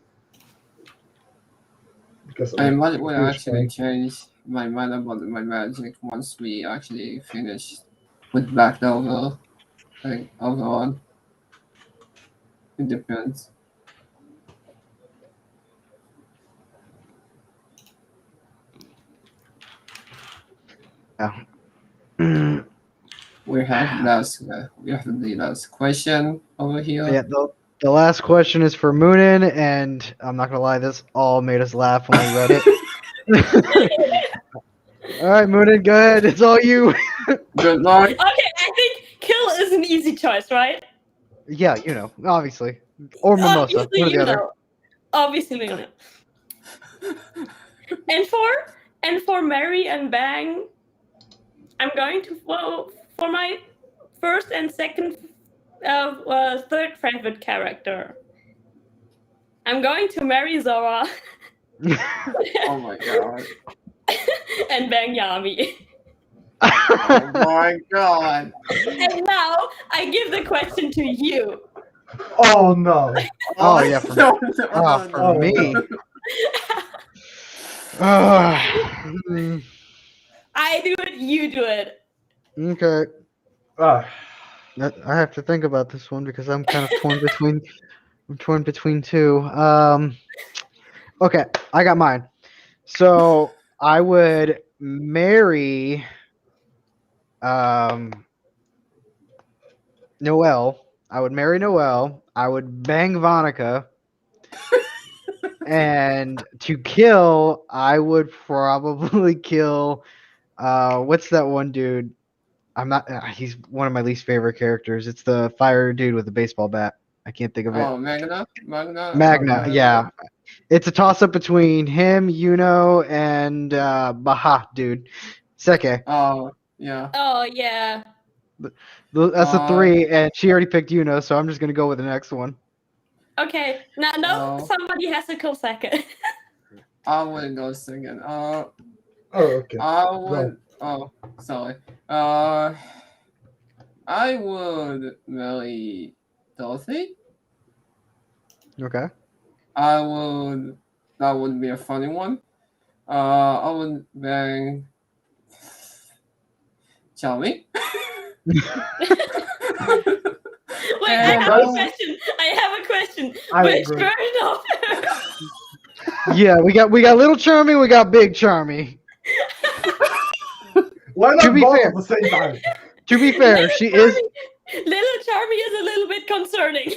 D: Because
B: I might will actually change my mind about my magic once we actually finish with Black Delver. Like, I'll go on. It depends.
A: Yeah.
B: We have the last question over here.
A: Yeah, the last question is for Muninn, and I'm not gonna lie, this all made us laugh when we read it. All right, Muninn, go ahead. It's all you.
B: Good luck.
C: Okay, I think Kill is an easy choice, right?
A: Yeah, obviously, or Mimosa.
C: Obviously,
A: One or the other.
C: Obviously, you know. and for Mary and Bang, I'm going to follow for my first and second, third favorite character. I'm going to marry Zora.
B: Oh my god.
C: And Bang Yami.
B: Oh my god.
C: And now I give the question to you.
D: Oh no.
A: Oh yeah, for me.
C: I do it, you do it.
A: Okay.
D: Ah,
A: I have to think about this one because I'm kind of torn between two. Okay, I got mine. So I would marry Noelle. I would marry Noelle. I would bang Vonica. And to kill, I would probably kill what's that one dude? I'm not he's one of my least favorite characters. It's the fire dude with the baseball bat. I can't think of it.
B: Oh, Magna?
A: Magna, yeah. It's a toss up between him, Yuno, and Baha, dude. Seke.
B: Oh, yeah.
C: Oh, yeah.
A: That's the three, and she already picked Yuno, so I'm just gonna go with the next one.
C: Okay, now somebody has to go second.
B: I wouldn't go second.
D: okay.
B: I would. Oh, sorry. I would marry Dorothy.
A: Okay.
B: That would be a funny one. I would bang Charlie.
C: Wait, I have a question. Which version of her?
A: Yeah, we got Little Charmy, we got Big Charmy.
D: Why not both at the same time?
A: To be fair, she is.
C: Little Charmy is a little bit concerning.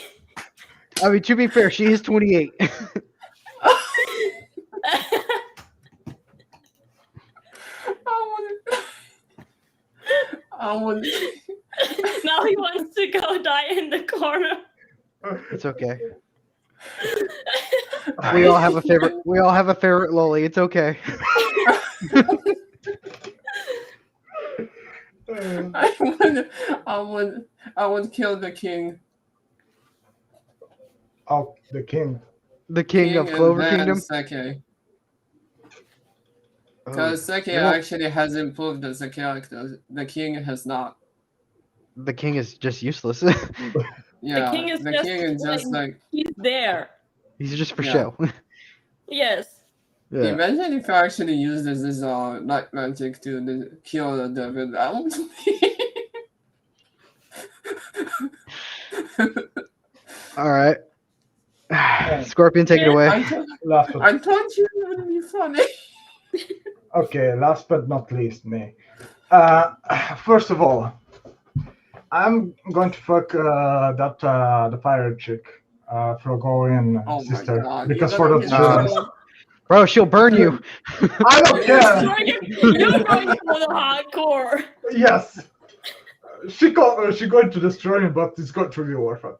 A: I mean, to be fair, she is 28.
B: I would.
C: Now he wants to go die in the corner.
A: It's okay. We all have a favorite. We all have a favorite loli. It's okay.
B: I would kill the king.
D: Oh, the king.
A: The king of Clover
B: and then
A: Kingdom.
B: Seki.
A: Oh,
B: Because Seki
A: they won't-
B: actually has improved as a character. The king has not.
A: the king is just useless.
B: Yeah,
C: king is
B: the
C: just,
B: king is just like
C: he's there.
A: He's just for
B: Yeah.
A: show.
C: Yes.
A: Yeah.
B: imagine if I actually used this as night magic to kill the devil out.
A: All right. Scorpion, take it away.
D: Last but,
B: I told you it would be funny.
D: okay, last but not least, me. First of all, I'm going to fuck the pirate chick, Frogorian
B: Oh my
D: sister,
B: God,
D: because
B: you're
D: for
B: gonna
D: the
B: get
D: children.
B: so-
A: Bro, she'll burn you.
D: I don't care.
C: You're going for the hardcore.
D: Yes, she going to destroy me, but it's going to be worth it.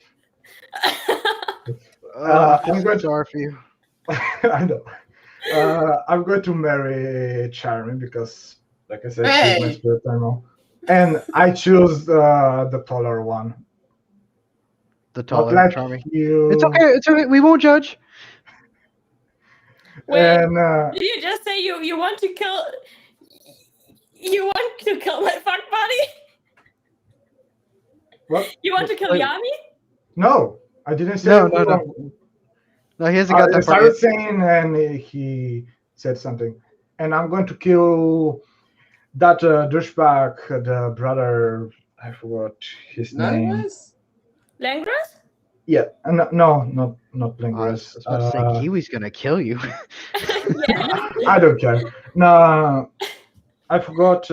A: I
D: I'm
A: feel
D: going
A: sorry for you.
D: I know. I'm going to marry Charmy because, like I said, she's my
B: Hey!
D: spirit animal. And I choose the taller one.
A: The
D: Not
A: taller,
D: like
A: charming.
D: you.
A: It's okay. It's okay. We won't judge.
C: Wait,
D: And
C: did you just say you want to kill? You want to kill my fuck buddy?
D: what?
C: You want to kill
A: Wait.
C: Yami?
D: No, I didn't say.
A: No. No, he hasn't got
D: I
A: that part
D: started
A: yet.
D: saying, and he said something. And I'm going to kill that douchebag, the brother. I forgot his name.
B: Nice.
C: Langras?
D: Yeah, no, not
A: I was
D: Lingris.
A: about to say Kiwi's gonna kill you.
C: Yeah.
D: I don't care. No, I forgot.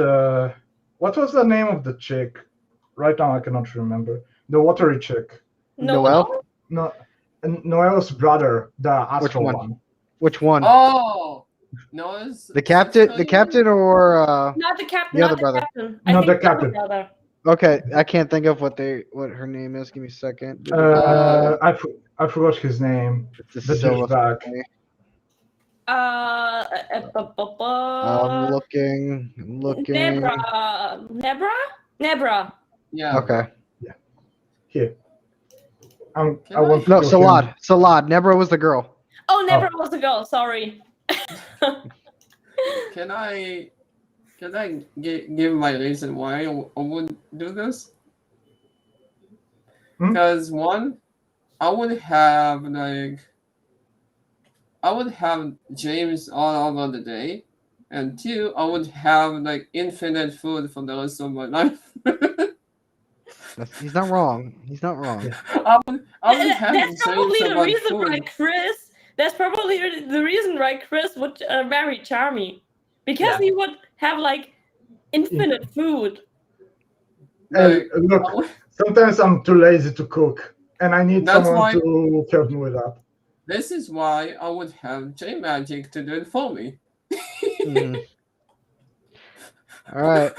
D: What was the name of the chick? Right now, I cannot remember. The watery chick.
A: Noel?
D: No, Noel's brother, the astral
A: one?
D: one.
A: Which one?
B: Oh, no, it's
A: The captain, or
C: Not the captain.
A: The
C: not
A: other
C: the
A: brother.
C: captain.
D: No,
C: I
D: the
C: think
D: captain.
C: brother.
A: okay? I can't think of what her name is. Give me a second.
D: I forgot his name.
A: It's
D: the
A: a silver
D: douchebag.
A: thing. I'm looking.
C: Nebra.
B: Yeah.
A: Okay.
D: Here. I want to
A: No,
D: kill him.
A: Salad. Nebra was the girl.
C: Oh, Nebra was the girl. Sorry.
B: Can I give my reason why I would do this? Because one, I would have James all over the day, and two, I would have infinite food for the rest of my life.
A: He's not wrong. He's not wrong.
B: I would have
C: That's probably
B: James
C: the
B: about
C: reason
B: food.
C: why Chris. That's probably the reason why Chris would marry Charmy, because he would have infinite food.
D: Hey, look, sometimes I'm too lazy to cook, and I need
B: That's
D: someone
B: why-
D: to help me with that.
B: This is why I would have J Magic to do it for me.
A: Mhm. All right.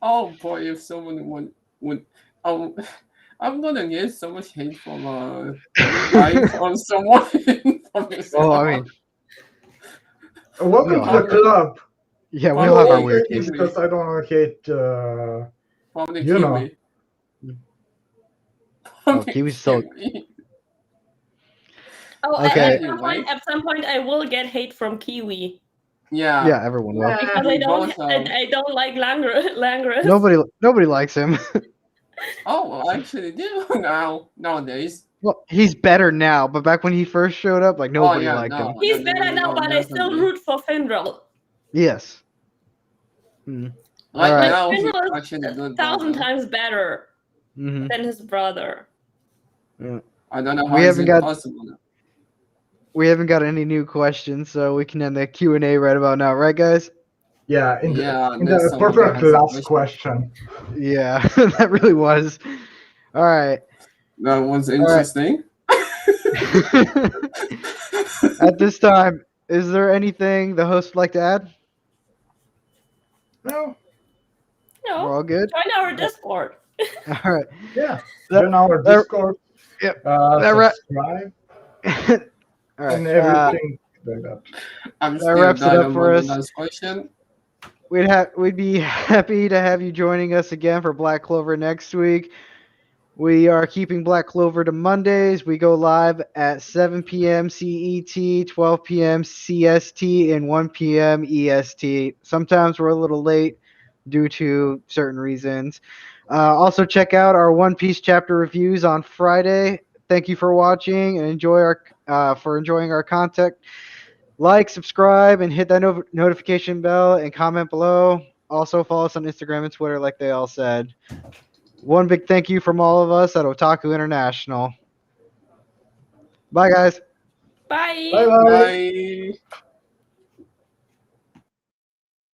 B: Oh boy, if someone would I'm gonna get so much hate from on someone.
A: Well, I mean,
D: Welcome to the club.
A: yeah, we
B: Well,
A: all have our
B: well,
A: weird
B: yeah,
A: tastes.
D: Because I don't hate.
B: From the
D: Yuno.
B: Kiwi.
A: Oh, Kiwi's so.
C: Oh,
A: Okay.
C: at some point, I will get hate from Kiwi
B: Yeah.
A: Yeah, everyone will.
C: because
B: we both are.
C: I don't like Langris.
A: Nobody likes him.
B: Oh, well, I actually do nowadays.
A: Well, he's better now, but back when he first showed up, nobody
B: yeah,
A: liked
B: no.
A: him.
C: He's
B: No,
C: better now, but I still
B: definitely.
C: root for Findrel.
A: Yes. Hmm.
B: Right
A: Alright.
B: now, he's
C: Findrel
B: actually
C: is
B: good.
C: 1,000 times better
A: Hmm.
C: than his brother.
B: I don't know how
A: We
B: it's
A: haven't got-
B: possible.
A: We haven't got any new questions, so we can end the Q&A right about now, right, guys?
D: Yeah, in
B: Yeah,
D: the
B: there's someone
D: perfect
B: that has a
D: last question.
A: Yeah, that really was. All right.
B: That was interesting.
A: At this time, is there anything the host would like to add?
D: No,
C: No,
A: We're all good?
C: join our Discord.
A: All right.
D: yeah.
A: That-
D: Join our
A: that-
D: Discord.
A: Yep. That ra-
D: Subscribe
A: All right.
D: and everything like that.
B: I'm
A: That
B: still
A: wraps it up
B: dying
A: for
B: on
A: us.
B: the last question.
A: We'd be happy to have you joining us again for Black Clover next week. We are keeping Black Clover to Mondays. We go live at 7 p.m. CET, 12 p.m. CST, and 1 p.m. EST. Sometimes we're a little late due to certain reasons. Also, check out our One Piece chapter reviews on Friday. Thank you for watching and enjoying our content. Like, subscribe, and hit that notification bell and comment below. Also, follow us on Instagram and Twitter, like they all said. One big thank you from all of us at Otaku International. Bye, guys.
C: Bye.
D: Bye bye.
B: Bye.